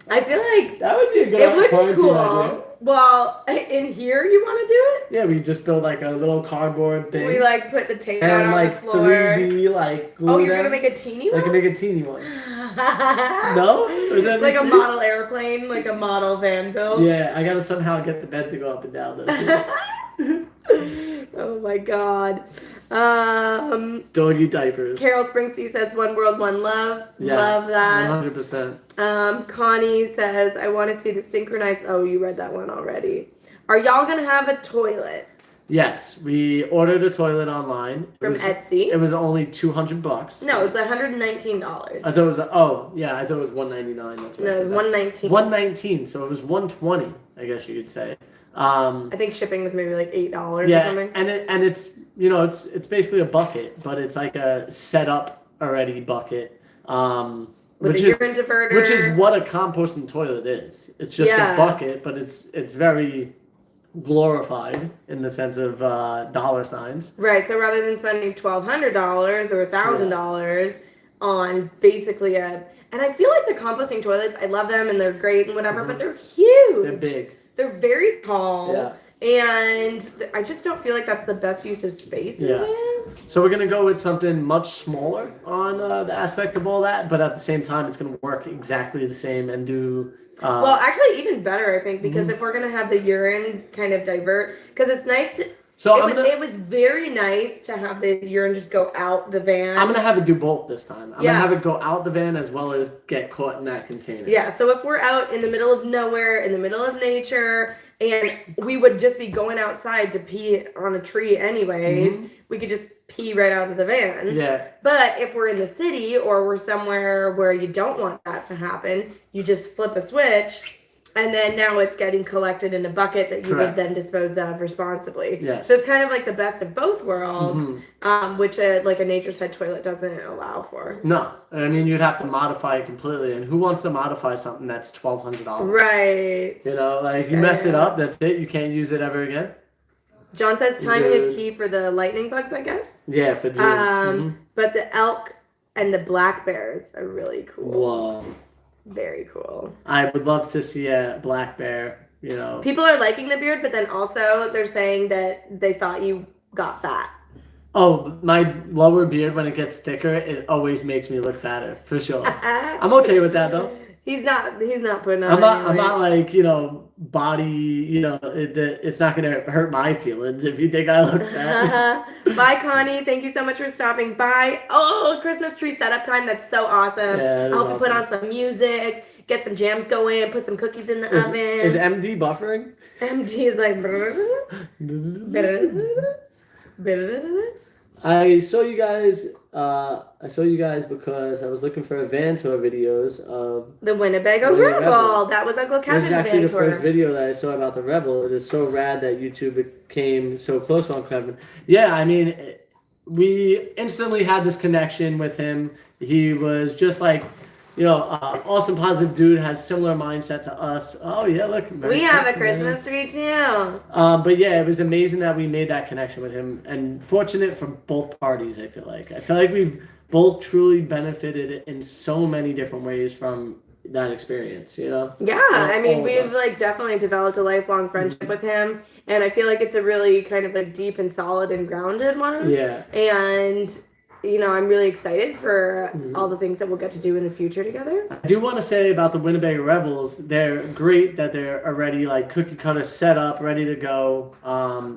I feel like that would be a good it would be cool. Idea. Well, in here you want to do it? Yeah, we just build like a little cardboard thing. We like put the tape out on the floor. 3D like glue. Oh, you're gonna make a teeny one? I can make a teeny one. No? Like a model airplane, like a model van build. Yeah, I gotta somehow get the bed to go up and down though. Oh my god. Doggy diapers. Carol Springsteen says one world, one love. Yes, love that. 100%. Connie says, I want to see the synchronized. Oh, you read that one already. Are y'all going to have a toilet? Yes, we ordered a toilet online. From Etsy? It was only $200. No, it was $119. I thought it was, I thought it was $199. That's what no, it was $119. $119, so it was $120, I guess you could say. I think shipping was maybe like $8 or something. and it's it's basically a bucket, but it's like a set up already bucket. With a urine diverter. Which is what a composting toilet is. It's just a bucket, but it's very glorified in the sense of dollar signs. Right. So rather than spending $1,200 or $1,000 on basically and I feel like the composting toilets, I love them and they're great and whatever, but they're huge. They're big. They're very tall, and I just don't feel like that's the best use of space. So we're going to go with something much smaller on the aspect of all that, but at the same time, it's going to work exactly the same and do... well, actually, even better, I think, because if we're going to have the urine kind of divert, because it's nice to... So it was very nice to have the urine just go out the van. I'm going to have it do both this time. I'm going to have it go out the van as well as get caught in that container. Yeah, so if we're out in the middle of nowhere, in the middle of nature, and we would just be going outside to pee on a tree anyways, we could just pee right out of the van. Yeah. But if we're in the city or we're somewhere where you don't want that to happen, you just flip a switch. And then now it's getting collected in a bucket that you would then dispose of responsibly. Yes. So it's kind of like the best of both worlds, which like a nature's head toilet doesn't allow for. No. I mean, you'd have to modify it completely. And who wants to modify something that's $1,200? Right. Like you mess it up, that's it. You can't use it ever again. John says timing is key for the lightning bugs, I guess. Yeah, for June. But the elk and the black bears are really cool. Whoa. Very cool. I would love to see a black bear, People are liking the beard, but then also they're saying that they thought you got fat. Oh, my lower beard, when it gets thicker, it always makes me look fatter, for sure. I'm okay with that, though. He's not putting on. I'm not like, body, it's not gonna hurt my feelings if you think I look fat. Bye, Connie. Thank you so much for stopping by. Oh, Christmas tree setup time. That's so awesome. Yeah, I'll help you put on some music, get some jams going, put some cookies in the oven. Is MD buffering? MD is like. I saw you guys because I was looking for a van tour videos of the Winnebago Rebel. That was Uncle Kevin's van tour. This is actually the first video that I saw about the Rebel. It is so rad that YouTube became so close to Uncle Kevin. Yeah, I mean, we instantly had this connection with him. He was just like, awesome, positive dude, has similar mindset to us. Oh yeah, look. We have a Christmas tree too. But yeah, it was amazing that we made that connection with him, and fortunate for both parties. I feel like we've both truly benefited in so many different ways from that experience. Yeah, I mean, we've like definitely developed a lifelong friendship with him, and I feel like it's a really kind of like deep and solid and grounded one. Yeah, and. I'm really excited for all the things that we'll get to do in the future together. I do want to say about the Winnebago Rebels, they're great that they're already like cookie cutter set up, ready to go.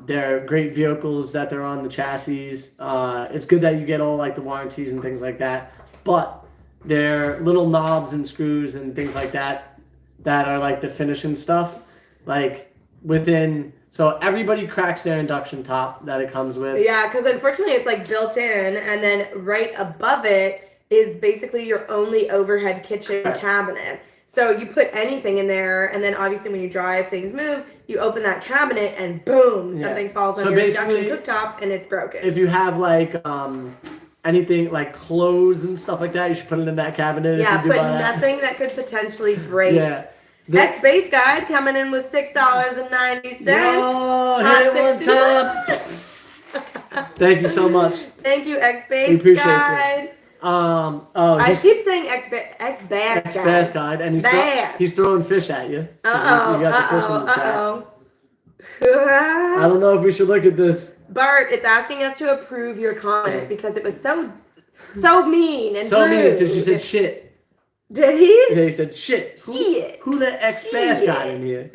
They're great vehicles that they're on the chassis. It's good that you get all like the warranties and things like that. But they're little knobs and screws and things like that are like the finishing stuff. Like So everybody cracks their induction top that it comes with. Yeah, because unfortunately it's like built in, and then right above it is basically your only overhead kitchen cabinet. So you put anything in there, and then obviously when you drive, things move. You open that cabinet, and boom, something falls on your induction cooktop, and it's broken. If you have like anything like clothes and stuff like that, you should put it in that cabinet. Yeah, but nothing that could potentially break. Yeah. X-Base Guide coming in with $6.90. Oh, hit it one time. Thank you so much. Thank you, X-Base we appreciate Guide. You. I keep saying X-Bass Guide, and he's throwing fish at you. Uh-oh. I don't know if we should look at this. Bart, it's asking us to approve your comment because it was so mean and so mean because you said shit. Did he? Yeah, he said shit. Who let X-Bass got in here?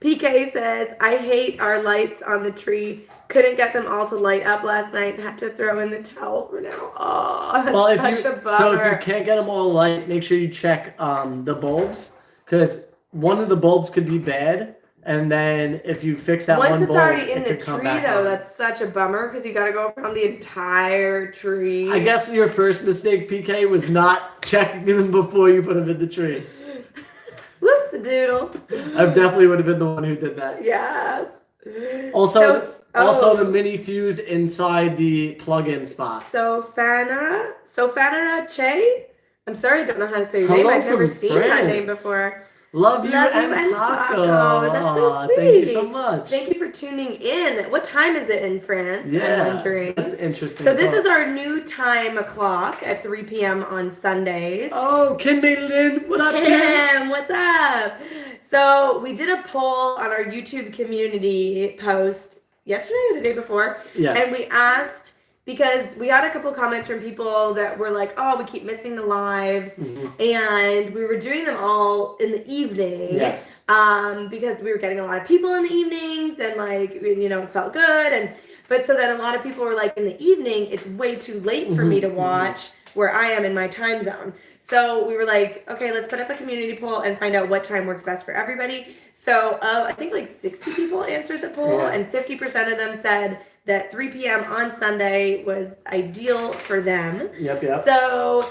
PK says, I hate our lights on the tree. Couldn't get them all to light up last night. Had to throw in the towel for now. Oh, that's such a bummer. So if you can't get them all light, make sure you check the bulbs, because one of the bulbs could be bad. And then if you fix that once one bulb, it's already in the tree, though, that's such a bummer because you got to go around the entire tree. I guess your first mistake, PK, was not checking them before you put them in the tree. Whoops, a doodle. I definitely would have been the one who did that. Yes. Also the mini fuse inside the plug-in spot. Sofana Che? I'm sorry, I don't know how to say your name. I've never seen that name before. Love you and Paco. That's so sweet. Thank you so much. Thank you for tuning in. What time is it in France? Yeah, I'm wondering. That's interesting. So this is our new time clock at 3 p.m. on Sundays. Oh, Kim made it in. What up, Kim? What's up? So we did a poll on our YouTube community post yesterday or the day before. Yes. And we asked, because we had a couple comments from people that were like, oh, we keep missing the lives. Mm-hmm. And we were doing them all in the evening. Yes. Because we were getting a lot of people in the evenings and it felt good. But so then a lot of people were like, in the evening, it's way too late for me to watch where I am in my time zone. So we were like, okay, let's put up a community poll and find out what time works best for everybody. So I think like 60 people answered the poll and 50% of them said that 3 p.m. on Sunday was ideal for them. Yep. So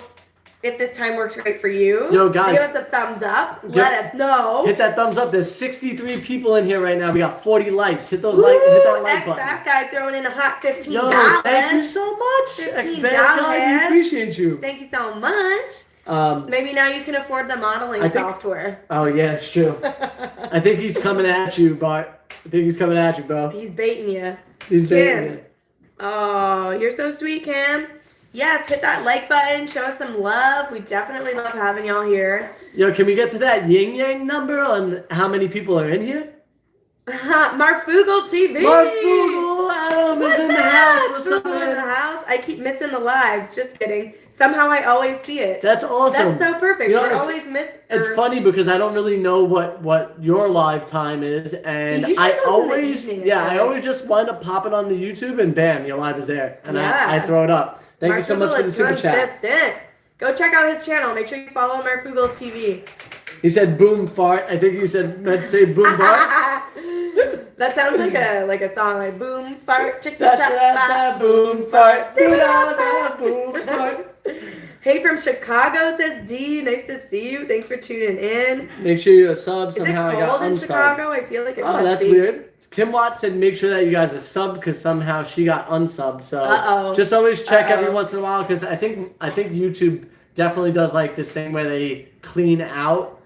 if this time works great for you, guys, give us a thumbs up. Let us know. Hit that thumbs up. There's 63 people in here right now. We got 40 likes. Hit that like button. X-Bass Guy throwing in a hot $15. Thank you so much. X-Bass Guy, we appreciate you. Thank you so much. Maybe now you can afford the modeling software. Oh yeah, it's true. I think he's coming at you, Bart. I think he's coming at you, bro. He's baiting you. He's baiting you. Oh, you're so sweet, Cam. Yes, hit that like button. Show us some love. We definitely love having y'all here. Yo, can we get to that yin yang number on how many people are in here? Marfugal TV. Marfugal, I don't Boom is in the house. What's up, Boom in the man? house. I keep missing the lives. Just kidding. Somehow I always see it. That's awesome. That's so perfect. You know, We're it's- always miss. It's funny because I don't really know what your live time is, and Usually I goes in the always evening, I I think. always just wind up popping on the YouTube and bam, your live is there, and Yeah. I throw it up. Thank you so much for the super chat. Consistent. Go check out his channel. Make sure you follow Marfugal TV. He said boom fart. I think you said meant to say boom fart. That sounds like a song like boom fart chick Da, chop da, bop. da, boom fart. Da, da, da, boom fart. Hey from Chicago says D. Nice to see you. Thanks for tuning in. Make sure you're a sub. Is it Somehow I cold got in unsubbed. Chicago? I feel like it Oh, must that's be. weird. Kim Watt said make sure that you guys are subbed because somehow she got unsubbed. So Uh-oh. just always check every Uh-oh. once in a while because I think YouTube definitely does like this thing where they clean out,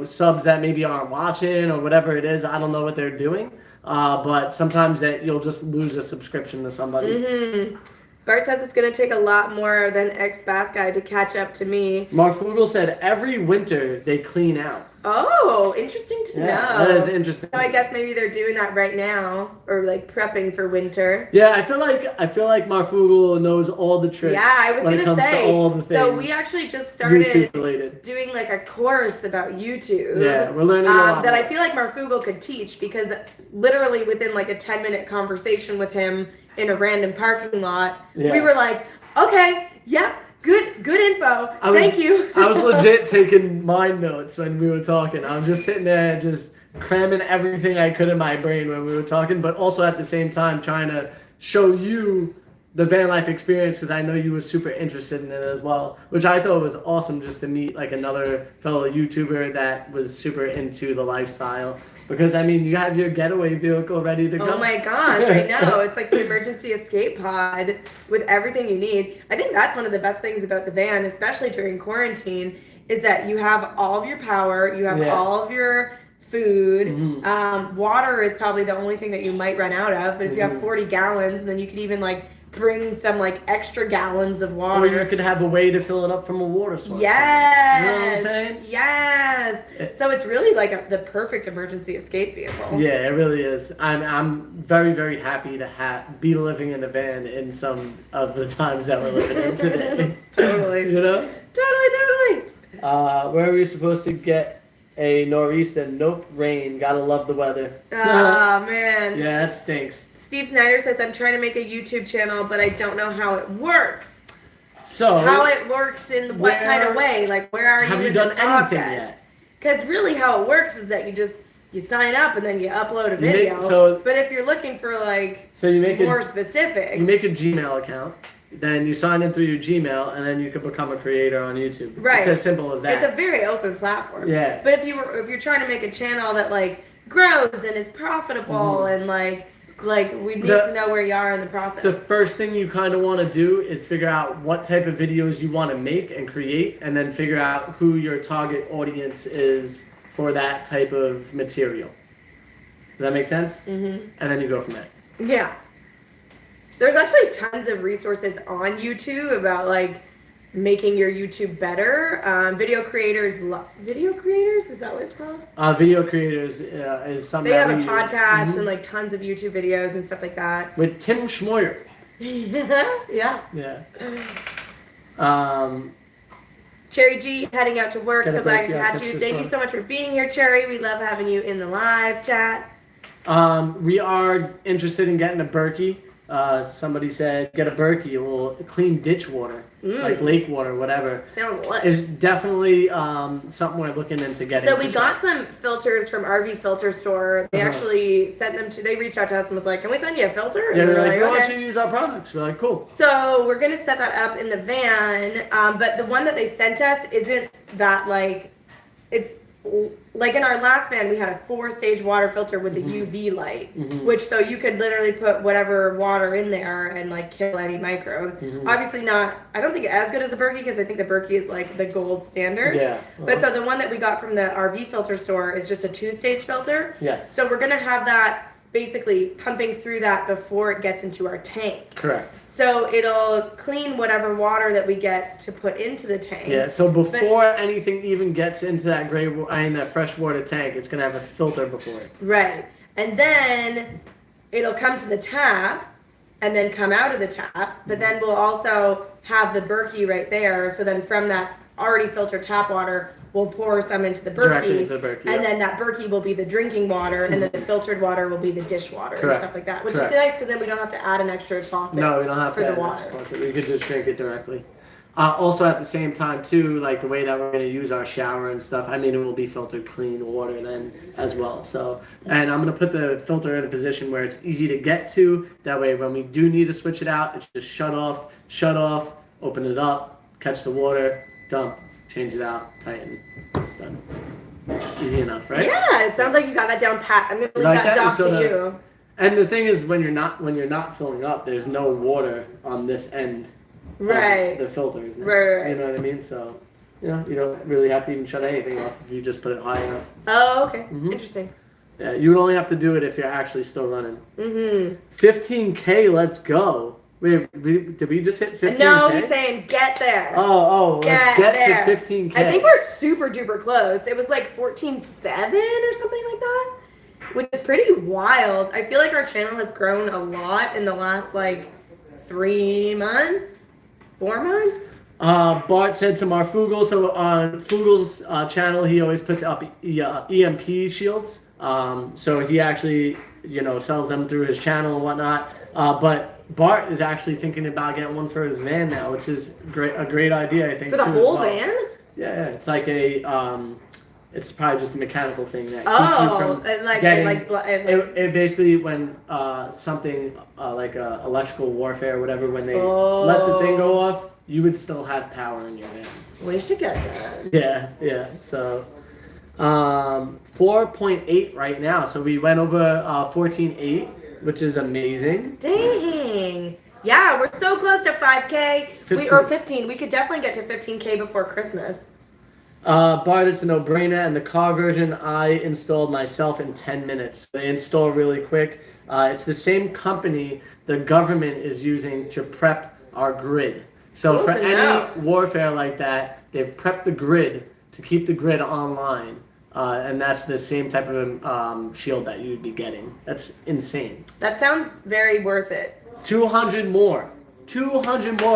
subs that maybe aren't watching or whatever it is. I don't know what they're doing. But sometimes that you'll just lose a subscription to somebody. Mm-hmm. Bart says it's going to take a lot more than ex-Bass Guy to catch up to me. Marfugal said every winter they clean out. Oh, interesting to know. That is interesting. So I guess maybe they're doing that right now, or like prepping for winter. Yeah, I feel like Marfugal knows all the tricks Yeah, I was when it gonna comes say. to all the things. So we actually just started YouTube related. doing like a course about YouTube. Yeah, we're learning a lot. That I feel like Marfugal could teach because literally within like a 10-minute conversation with him in a random parking lot, we were like, okay, yeah. Good info. Thank you. I was legit taking mind notes when we were talking. I was just sitting there just cramming everything I could in my brain when we were talking, but also at the same time trying to show you the van life experience because I know you were super interested in it as well, which I thought was awesome just to meet like another fellow YouTuber that was super into the lifestyle. Because I mean, you have your getaway vehicle ready to go. Oh my gosh, I know. It's like the emergency escape pod with everything you need. I think that's one of the best things about the van, especially during quarantine, is that you have all of your power, you have all of your food. Mm-hmm. Water is probably the only thing that you might run out of, but if you have 40 gallons, then you could even like bring some like extra gallons of water. Or you could have a way to fill it up from a water source. Yes. You know what I'm saying? Yes. So it's really like the perfect emergency escape vehicle. Yeah, it really is. I'm very, very happy to be living in a van in some of the times that we're living in today. Totally. Totally. Where are we supposed to get a nor'easter? Nope, rain. Gotta love the weather. Oh, man. Yeah, that stinks. Steve Snyder says, I'm trying to make a YouTube channel, but I don't know how it works. So, how it works in what kind of way? Like, where are you in the process? Have you done anything yet? Because really how it works is that you sign up and then you upload a video. But if you're looking for like more specific. You make a Gmail account, then you sign in through your Gmail, and then you can become a creator on YouTube. Right. It's as simple as that. It's a very open platform. Yeah. But if you're trying to make a channel that like grows and is profitable and like we need to know where you are in the process. The first thing you kind of want to do is figure out what type of videos you want to make and create, and then figure out who your target audience is for that type of material. Does that make sense? Mm-hmm. And then you go from there. Yeah. There's actually tons of resources on YouTube about like making your YouTube better. Video creators, is that what it's called? Video creators is something they have that a we podcast use. and like tons of YouTube videos and stuff like that. With Tim Schmoyer. Yeah. Cherry G heading out to work, so glad to catch you. Thank you so much for being here, Cherry. We love having you in the live chat. We are interested in getting a Berkey. Somebody said get a Berkey, a little clean ditch water, like lake water, whatever. Sounds lit. It's definitely something we're looking into getting. So we got some filters from RV Filter Store. They actually sent them to. They reached out to us and was like, "Can we send you a filter?" And yeah, they're like, okay. "Why don't you use our products?" We're like, "Cool." So we're gonna set that up in the van, but the one that they sent us isn't that like it's. Like in our last van, we had a 4-stage water filter with the UV light, which so you could literally put whatever water in there and like kill any microbes. Obviously not, I don't think as good as the Berkey because I think the Berkey is like the gold standard. Yeah. But so the one that we got from the RV filter store is just a 2-stage filter. Yes. So we're gonna have that basically pumping through that before it gets into our tank. Correct. So it'll clean whatever water that we get to put into the tank. Yeah, so before anything even gets into that that freshwater tank, it's gonna have a filter before it. Right. And then it'll come to the tap and then come out of the tap. But then we'll also have the Berkey right there. So then from that already filtered tap water, we'll pour some into the Berkey, and then that Berkey will be the drinking water, and then the filtered water will be the dishwater and stuff like that, which is nice because then we don't have to add an extra faucet. No, we don't have for to the add water. Faucet. We could just drink it directly. Also, at the same time, too, like the way that we're going to use our shower and stuff, I mean, it will be filtered clean water then as well. So, and I'm going to put the filter in a position where it's easy to get to. That way, when we do need to switch it out, it's just shut off, open it up, catch the water, dump, change it out, tighten, done. Easy enough, right? Yeah, it sounds like you got that down pat. I'm going to leave that job to you. And the thing is, when you're not filling up, there's no water on this end. Right. The filter, isn't it? Right. You know what I mean? So, you don't really have to even shut anything off if you just put it high enough. Oh, okay. Interesting. Yeah, you would only have to do it if you're actually still running. 15K, let's go. Wait, did we just hit 15K? No, he's saying get there. Let's get to 15K. I think we're super duper close. It was like 14.7 or something like that, which is pretty wild. I feel like our channel has grown a lot in the last 3 months, 4 months. Bart said some Marfugel. So on Fugel's channel, he always puts up EMP shields. So he actually, sells them through his channel and whatnot. But Bart is actually thinking about getting one for his van now, which is a great idea, I think. For the whole van? Yeah, it's like it's probably just a mechanical thing that keeps you from it basically when something like electrical warfare or whatever, when they let the thing go off, you would still have power in your van. We should get that. Yeah. So 4.8 right now. So we went over 14.8. Which is amazing. Dang. Yeah, we're so close to 5K. 15. We could definitely get to 15K before Christmas. Bart, it's a no-brainer. And the car version, I installed myself in 10 minutes. They install really quick. It's the same company the government is using to prep our grid. So for any warfare like that, they've prepped the grid to keep the grid online. And that's the same type of shield that you'd be getting. That's insane. That sounds very worth it. 200 more,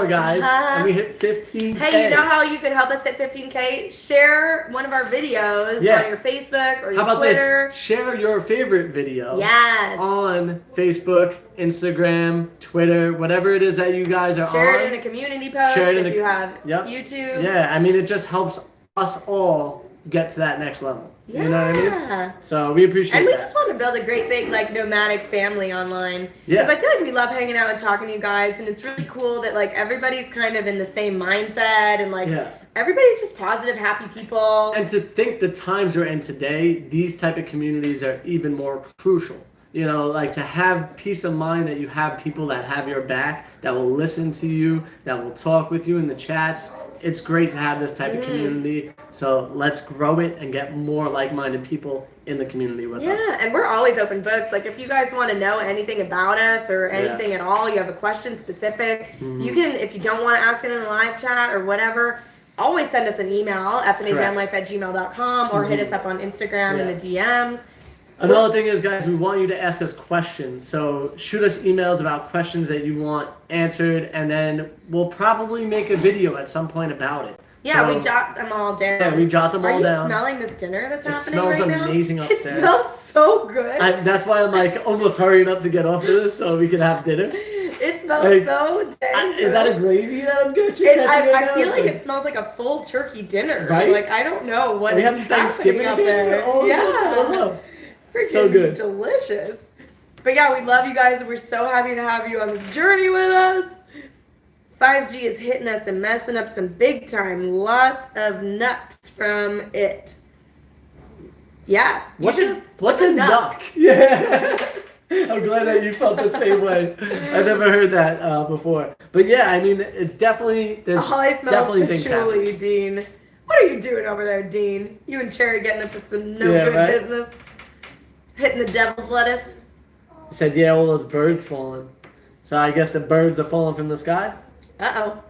guys, and we hit 15K. Hey, you know how you can help us hit 15K? Share one of our videos on your Facebook or your Twitter. How about this? Share your favorite video on Facebook, Instagram, Twitter, whatever it is that you guys are Share on. it in a community post if you have YouTube. Yeah, I mean, it just helps us all get to that next level. Yeah. You know what I mean? So we appreciate that. And we just want to build a great big nomadic family online. Yeah. Because I feel like we love hanging out and talking to you guys, and it's really cool that everybody's kind of in the same mindset and everybody's just positive, happy people. And to think the times we're in today, these type of communities are even more crucial. To have peace of mind that you have people that have your back, that will listen to you, that will talk with you in the chats. It's great to have this type of community. So let's grow it and get more like-minded people in the community with us. Yeah, and we're always open books. If you guys want to know anything about us or anything at all, you have a question specific, you can, if you don't want to ask it in the live chat or whatever, always send us an email, FnAvanlife@gmail.com, or hit us up on Instagram in the DMs. Another thing is, guys, we want you to ask us questions. So shoot us emails about questions that you want answered, and then we'll probably make a video at some point about it. Yeah, we jot them all down. Yeah, we jot them all down. Are you smelling this dinner that's happening right now? It smells amazing upstairs. It smells so good. That's why I'm almost hurrying up to get off of this so we can have dinner. It smells so dang good. Is that a gravy that I'm good? I feel like it smells like a full turkey dinner. Right? I don't know what we is have Thanksgiving up there. Yeah. Freaking so good. Delicious. But yeah, we love you guys, and we're so happy to have you on this journey with us. 5G is hitting us and messing up some big time. Lots of nuts from it. Yeah. What's a nuck? Yeah. I'm glad that you felt the same way. I never heard that before. But yeah, I mean, it's definitely, there's definitely things happening. Patchouli, Dean. What are you doing over there, Dean? You and Cherry getting into some good business. Hitting the devil's lettuce. He said, yeah, all those birds falling. So I guess the birds are falling from the sky? Uh-oh.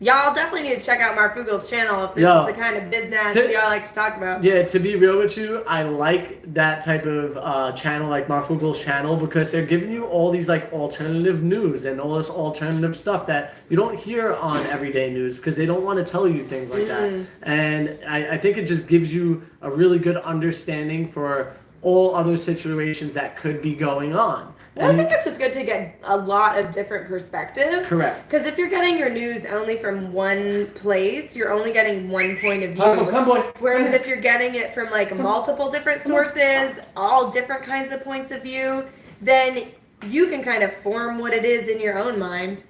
Y'all definitely need to check out Marfugel's channel if this is the kind of business y'all like to talk about. Yeah, to be real with you, I like that type of channel, like Marfugel's channel, because they're giving you all these like alternative news and all this alternative stuff that you don't hear on everyday news because they don't want to tell you things like that. And I think it just gives you a really good understanding for all other situations that could be going on. Well, I think it's just good to get a lot of different perspectives. Correct. Because if you're getting your news only from one place, you're only getting one point of view. Come boy. Whereas if you're getting it from like multiple different sources, all different kinds of points of view, then you can kind of form what it is in your own mind.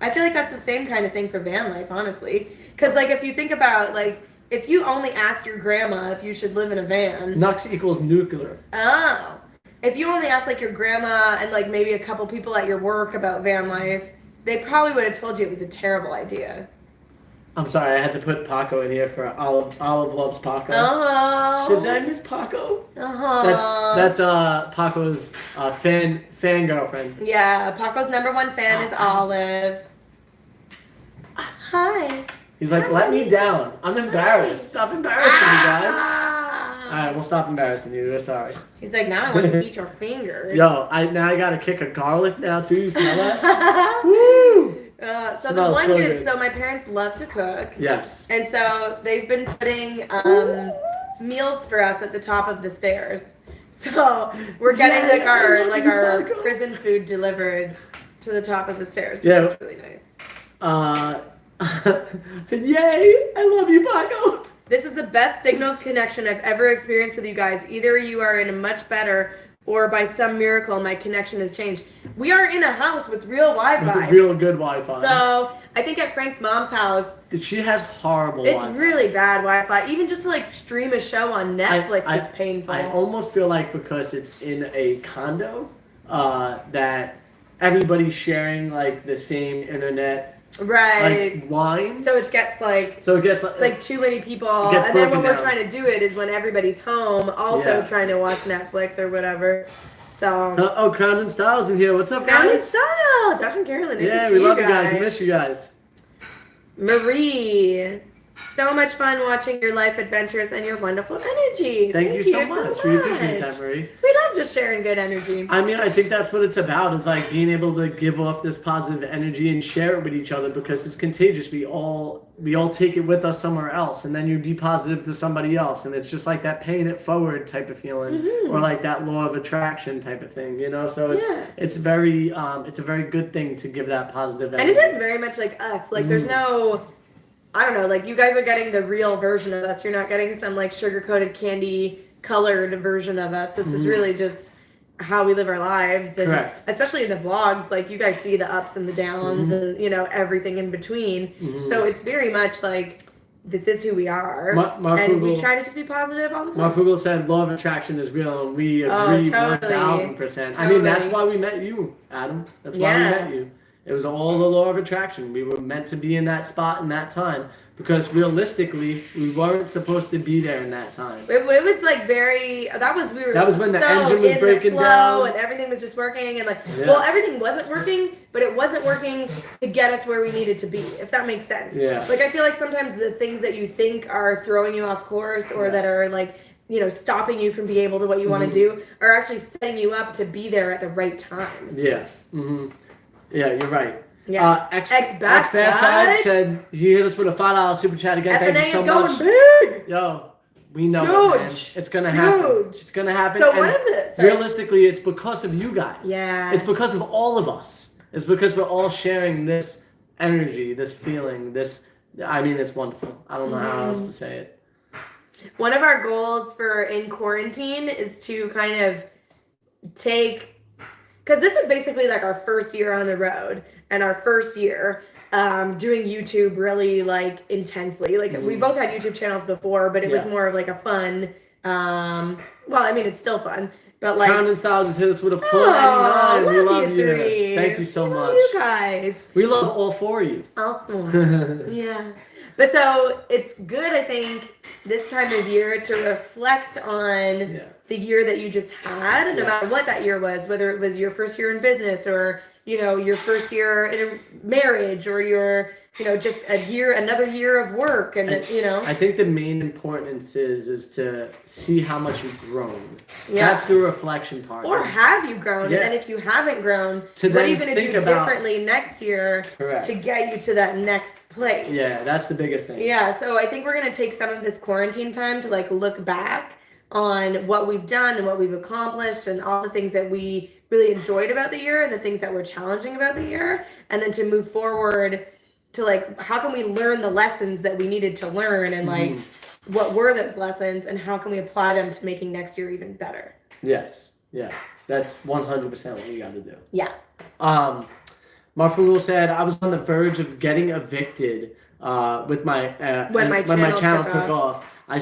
I feel like that's the same kind of thing for van life, honestly. Because like if you think about like, if you only asked your grandma if you should live in a van. Nux equals nuclear. Oh. If you only asked like your grandma and like maybe a couple people at your work about van life, they probably would have told you it was a terrible idea. I'm sorry, I had to put Paco in here for Olive loves Paco. Oh. Did I miss Paco? That's Paco's fan girlfriend. Yeah, Paco's #1 fan is Olive. Hi. He's like, let me down. I'm embarrassed. Stop embarrassing me, guys. Alright, we'll stop embarrassing you. We're sorry. He's like, now I want to eat your fingers. Yo, now I got a kick of garlic now too. You smell that? Woo! So the one good. So my parents love to cook. Yes. And so they've been putting meals for us at the top of the stairs. So we're getting like our prison food delivered to the top of the stairs. Which is really nice. Yay! I love you, Paco. This is the best signal connection I've ever experienced with you guys. Either you are in a much better, or by some miracle, my connection has changed. We are in a house with real Wi-Fi. With real good Wi-Fi. So I think at Frank's mom's house, she has horrible It's Wi-Fi. really bad Wi-Fi. Even just to like stream a show on Netflix is painful. I almost feel like because it's in a condo, that everybody's sharing like the same internet. Right. Like lines. So it gets like too many people. And then when we're trying to do it is when everybody's home also trying to watch Netflix or whatever. So Crown and Styles in here. What's up, Crown guys? and Style. Josh and Carolyn. Yeah, we love you guys. We miss you guys. Marie. So much fun watching your life adventures and your wonderful energy. Thank you so much. We appreciate that, Marie. We love just sharing good energy. I mean, I think that's what it's about, is like being able to give off this positive energy and share it with each other because it's contagious. We all take it with us somewhere else, and then you be positive to somebody else, and it's just like that paying it forward type of feeling, or like that law of attraction type of thing, you know? So it's a very good thing to give that positive energy. And it is very much like us. Like there's no, I don't know, like you guys are getting the real version of us. You're not getting some like sugar-coated candy colored version of us. This is really just how we live our lives. And correct. Especially in the vlogs, like you guys see the ups and the downs and, you know, everything in between. So it's very much like, this is who we are. And we try to just be positive all the time. Marfugel said law of attraction is real, and we agree 1,000%. I mean, that's why we met you, Adam. That's why we met you. It was all the law of attraction. We were meant to be in that spot in that time because realistically, we weren't supposed to be there in that time. It was like that was when the engine was breaking down and everything was just working and like, well, everything wasn't working, but it wasn't working to get us where we needed to be, if that makes sense. Yeah. Like I feel like sometimes the things that you think are throwing you off course or that are like, you know, stopping you from being able to what you want to do are actually setting you up to be there at the right time. Yeah. Yeah, you're right. Yeah. X-Bass Guide said he hit us with a $5 super chat again. FnA Thank you so much. Big. Yo, we know it, man. It's gonna happen. It's gonna happen. So realistically, it's because of you guys. Yeah. It's because of all of us. It's because we're all sharing this energy, this feeling, I mean, it's wonderful. I don't know how else to say it. One of our goals for in quarantine is to kind of because this is basically like our first year on the road and our first year doing YouTube really like intensely. Like we both had YouTube channels before, but it was more of like a fun, well, I mean, it's still fun, but like. Crown and Style just hit us with a $4.99. We love you. Thank you so much. You guys. We love all four of you. All four. Yeah. But so it's good, I think, this time of year to reflect on the year that you just had, no matter what that year was, whether it was your first year in business or, your first year in a marriage, or your, just another year of work, and I think the main importance is to see how much you've grown. Yeah. That's the reflection part. Or have you grown? Yeah. And then if you haven't grown, To what are then you going to think do about- differently next year Correct. to get you to that next place? Yeah, that's the biggest thing. Yeah, so I think we're going to take some of this quarantine time to look back on what we've done and what we've accomplished and all the things that we really enjoyed about the year and the things that were challenging about the year, and then to move forward to how can we learn the lessons that we needed to learn, and what were those lessons, and how can we apply them to making next year even better. Yes. Yeah. That's 100% what you got to do. Yeah. Marfugul said, I was on the verge of getting evicted with when my channel took off. I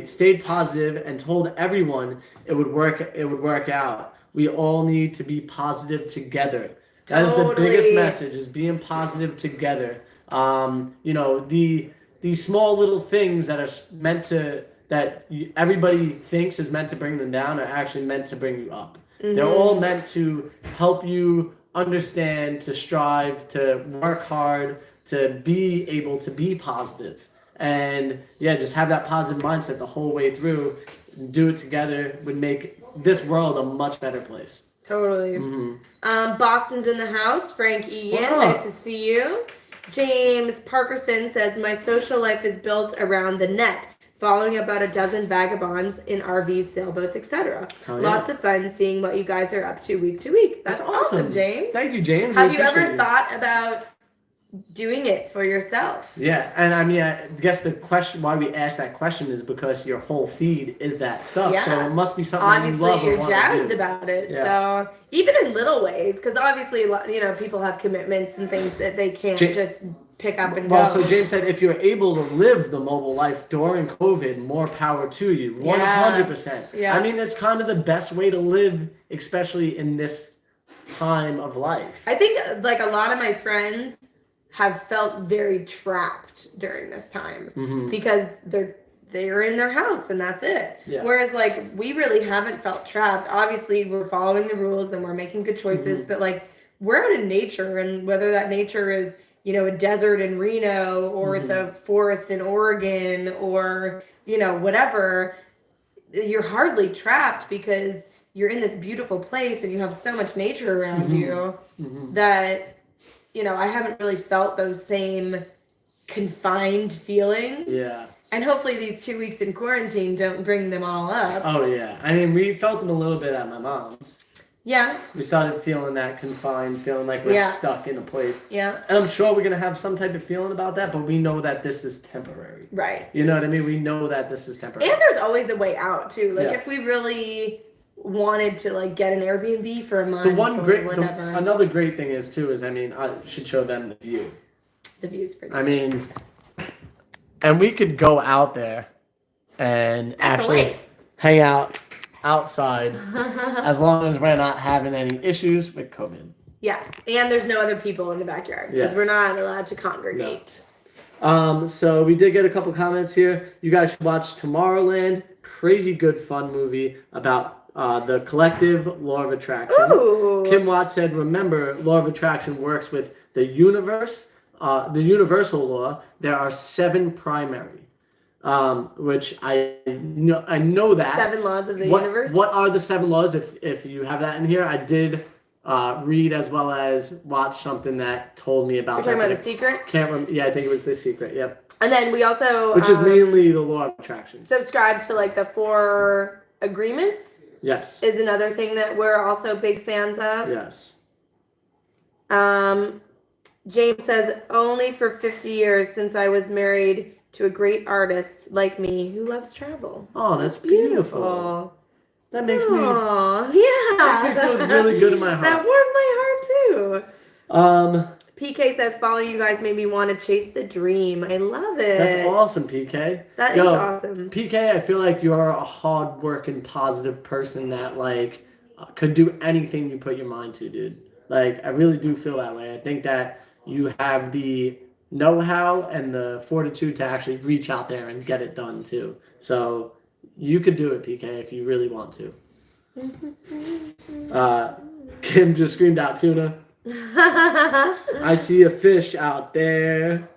stayed positive and told everyone it would work out. We all need to be positive together. That is the biggest message, is being positive together. The small little things that are meant to, everybody thinks is meant to bring them down, are actually meant to bring you up. Mm-hmm. They're all meant to help you understand, to strive, to work hard, to be able to be positive. And just have that positive mindset the whole way through. Do it together would make this world a much better place. Totally. Mm-hmm. Boston's in the house. Frankie, nice to see you. James Parkerson says, my social life is built around the net, following about a dozen vagabonds in RVs, sailboats, etc. Lots of fun seeing what you guys are up to week, That's awesome, James. Thank you, James. Have you ever thought about doing it for yourself? Yeah, and I mean, I guess the question why we asked that question is because your whole feed is that stuff. Yeah. So it must be something obviously you love or you're want jazzed to do. about it. Yeah. So even in little ways, because obviously people have commitments and things that they can't just pick up and go. Well, so James said, if you're able to live the mobile life during COVID, more power to you. 100%. Yeah. I mean, it's kind of the best way to live, especially in this time of life. I think a lot of my friends have felt very trapped during this time because they're in their house and that's it. Yeah. Whereas we really haven't felt trapped. Obviously we're following the rules and we're making good choices, but we're out in nature, and whether that nature is a desert in Reno or it's a forest in Oregon or whatever, you're hardly trapped because you're in this beautiful place and you have so much nature around you that I haven't really felt those same confined feelings. Yeah. And hopefully these 2 weeks in quarantine don't bring them all up. Oh, yeah. I mean, we felt them a little bit at my mom's. Yeah. We started feeling that confined, feeling like we're stuck in a place. Yeah. And I'm sure we're going to have some type of feeling about that, but we know that this is temporary. Right. You know what I mean? We know that this is temporary. And there's always a way out, too. If we really wanted to get an Airbnb for a month. Another great thing is I mean, I should show them the view. The view's pretty I mean, and we could go out there and actually hang out outside as long as we're not having any issues with COVID. Yeah, and there's no other people in the backyard because we're not allowed to congregate. No. So we did get a couple comments here. You guys should watch Tomorrowland. Crazy good fun movie about the collective law of attraction. Ooh. Kim Watt said, remember, law of attraction works with the universe, the universal law. There are 7 primary, which I know that. 7 laws of the universe? What are the 7 laws? If you have that in here, I did read as well as watch something that told me about You're talking about The Secret? Can't remember. Yeah, I think it was The Secret. Yep. And then we also... Which is mainly the law of attraction. Subscribe to the 4 agreements. Yes. Is another thing that we're also big fans of. Yes. James says, only for 50 years since I was married to a great artist like me who loves travel. Oh, that's beautiful. That makes me... yeah. Makes me feel really good in my heart. That warmed my heart, too. PK says, following you guys made me want to chase the dream. I love it. That's awesome, PK. That is awesome. PK, I feel like you're a hard-working, positive person that, could do anything you put your mind to, dude. I really do feel that way. I think that you have the know-how and the fortitude to actually reach out there and get it done, too. So you could do it, PK, if you really want to. Kim just screamed out tuna. I see a fish out there.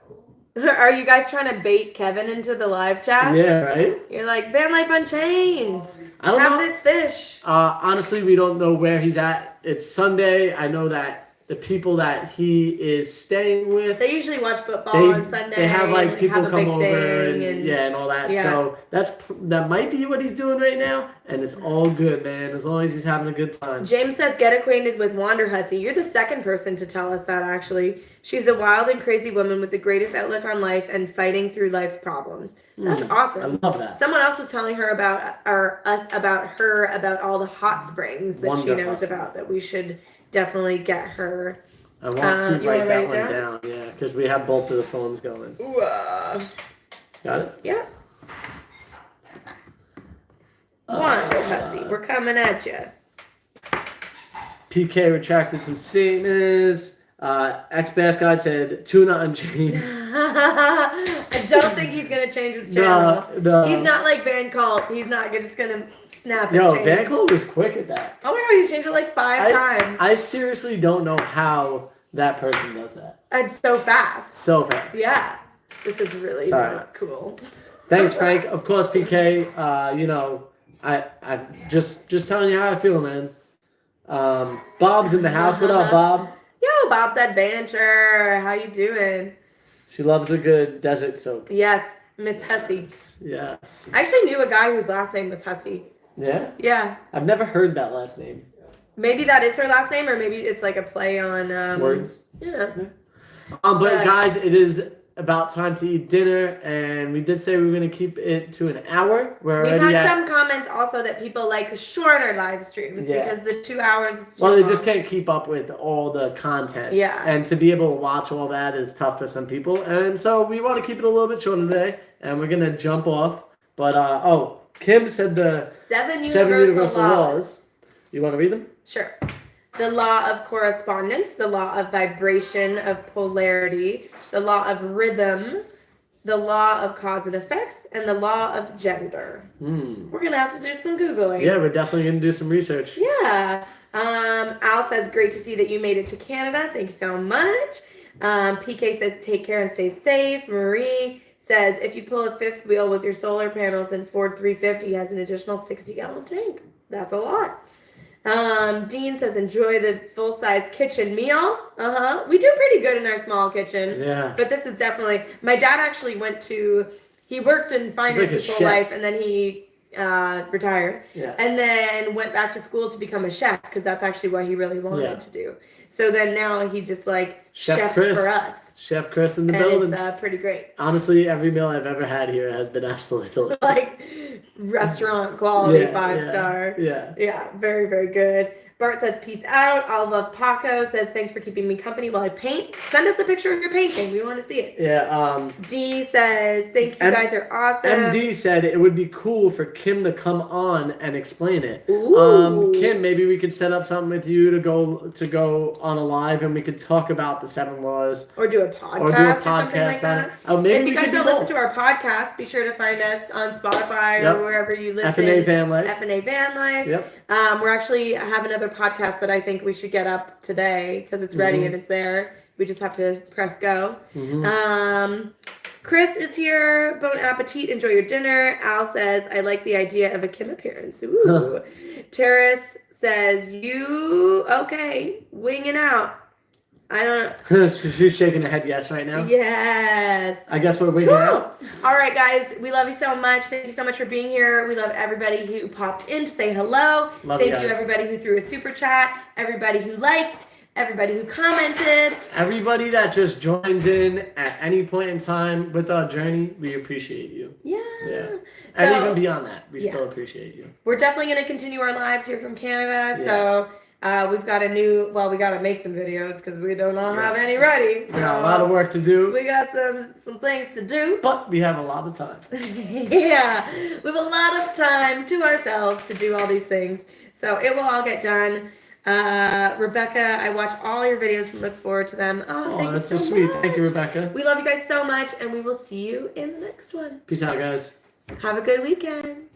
Are you guys trying to bait Kevin into the live chat? Yeah, right? You're like, Van Life Unchained. I don't Have know. this fish. Honestly, we don't know where he's at. It's Sunday. I know that the people that he is staying with, They usually watch football on Sunday. They have like people have a come big over thing and all that. Yeah. So that might be what he's doing right now, and it's all good, man. As long as he's having a good time. James says, get acquainted with Wander Hussey. You're the second person to tell us that, actually. She's a wild and crazy woman with the greatest outlook on life and fighting through life's problems. That's awesome. I love that. Someone else was telling her about all the hot springs that she knows about, that we should definitely get her. I want to write that one down. Yeah, because we have both of the phones going. Ooh, Got it? Yeah. Wander Hussey, we're coming at you. PK retracted some statements. Ex-Bass Guide said, tuna unchained. I don't think he's going to change his channel. No. He's not like Van Cult. He's not just going to snap Yo, change. Van Cult was quick at that. Oh my god, he's changed it like 5 times. I seriously don't know how that person does that. It's so fast. So fast. Yeah. This is really not cool. Thanks, Frank. Of course, PK. I just telling you how I feel, man. Bob's in the house. What up, Bob? Yo, Bob's Adventure. How you doing? She loves a good desert soak. Yes, Miss Hussey. Yes. I actually knew a guy whose last name was Hussey. Yeah? Yeah. I've never heard that last name. Maybe that is her last name, or maybe it's like a play on words. Yeah. But guys, it is about time to eat dinner, and we did say we were going to keep it to an hour. We've had some comments also that people like shorter live streams because the 2 hours is too long. They just can't keep up with all the content. Yeah. And to be able to watch all that is tough for some people. And so we want to keep it a little bit shorter today, and we're going to jump off. But, Kim said the 7 universal laws. You want to read them? Sure. The law of correspondence, the law of vibration, of polarity, the law of rhythm, the law of cause and effects, and the law of gender. We're going to have to do some Googling. Yeah, we're definitely going to do some research. Yeah. Al says, great to see that you made it to Canada. Thank you so much. PK says, take care and stay safe. Marie says, if you pull a fifth wheel with your solar panels and Ford 350 has an additional 60-gallon tank. That's a lot. Dean says, enjoy the full-size kitchen meal. We do pretty good in our small kitchen. Yeah. But this is definitely, my dad actually he worked in finance his whole life, and then he retired. Yeah. And then went back to school to become a chef, because that's actually what he really wanted to do. So then now he just chefs for us. Chef Chris in the building. It's pretty great. Honestly, every meal I've ever had here has been absolutely delicious. Restaurant quality, 5-star. Yeah. Yeah, very, very good. Bart says, peace out. All love Paco says, thanks for keeping me company while I paint. Send us a picture of your painting. We want to see it. Yeah. D says, thanks, you guys are awesome. MD said it would be cool for Kim to come on and explain it. Ooh. Kim, maybe we could set up something with you to go on a live, and we could talk about the 7 laws. Or do a podcast or something like that. Maybe if you guys don't listen to our podcast, be sure to find us on Spotify or wherever you listen. FnA Van Life. FnA Van Life. Yep. We're actually have another podcast that I think we should get up today because it's ready and it's there. We just have to press go. Chris is here. Bon appetit. Enjoy your dinner. Al says, I like the idea of a Kim appearance. Ooh. Terrace says, winging out. I don't know. She's shaking her head yes right now. Yes. I guess we're winging out. All right, guys. We love you so much. Thank you so much for being here. We love everybody who popped in to say hello. Thank you, everybody who threw a super chat, everybody who liked, everybody who commented. Everybody that just joins in at any point in time with our journey, we appreciate you. Yeah. And even beyond that, we still appreciate you. We're definitely going to continue our lives here from Canada. So we've got we got to make some videos because we don't all have any ready. We got a lot of work to do. We got some things to do. But we have a lot of time. Yeah. We have a lot of time to ourselves to do all these things. So it will all get done. Rebecca, I watch all your videos and look forward to them. Oh, thank you so sweet. much. Thank you, Rebecca. We love you guys so much, and we will see you in the next one. Peace out, guys. Have a good weekend.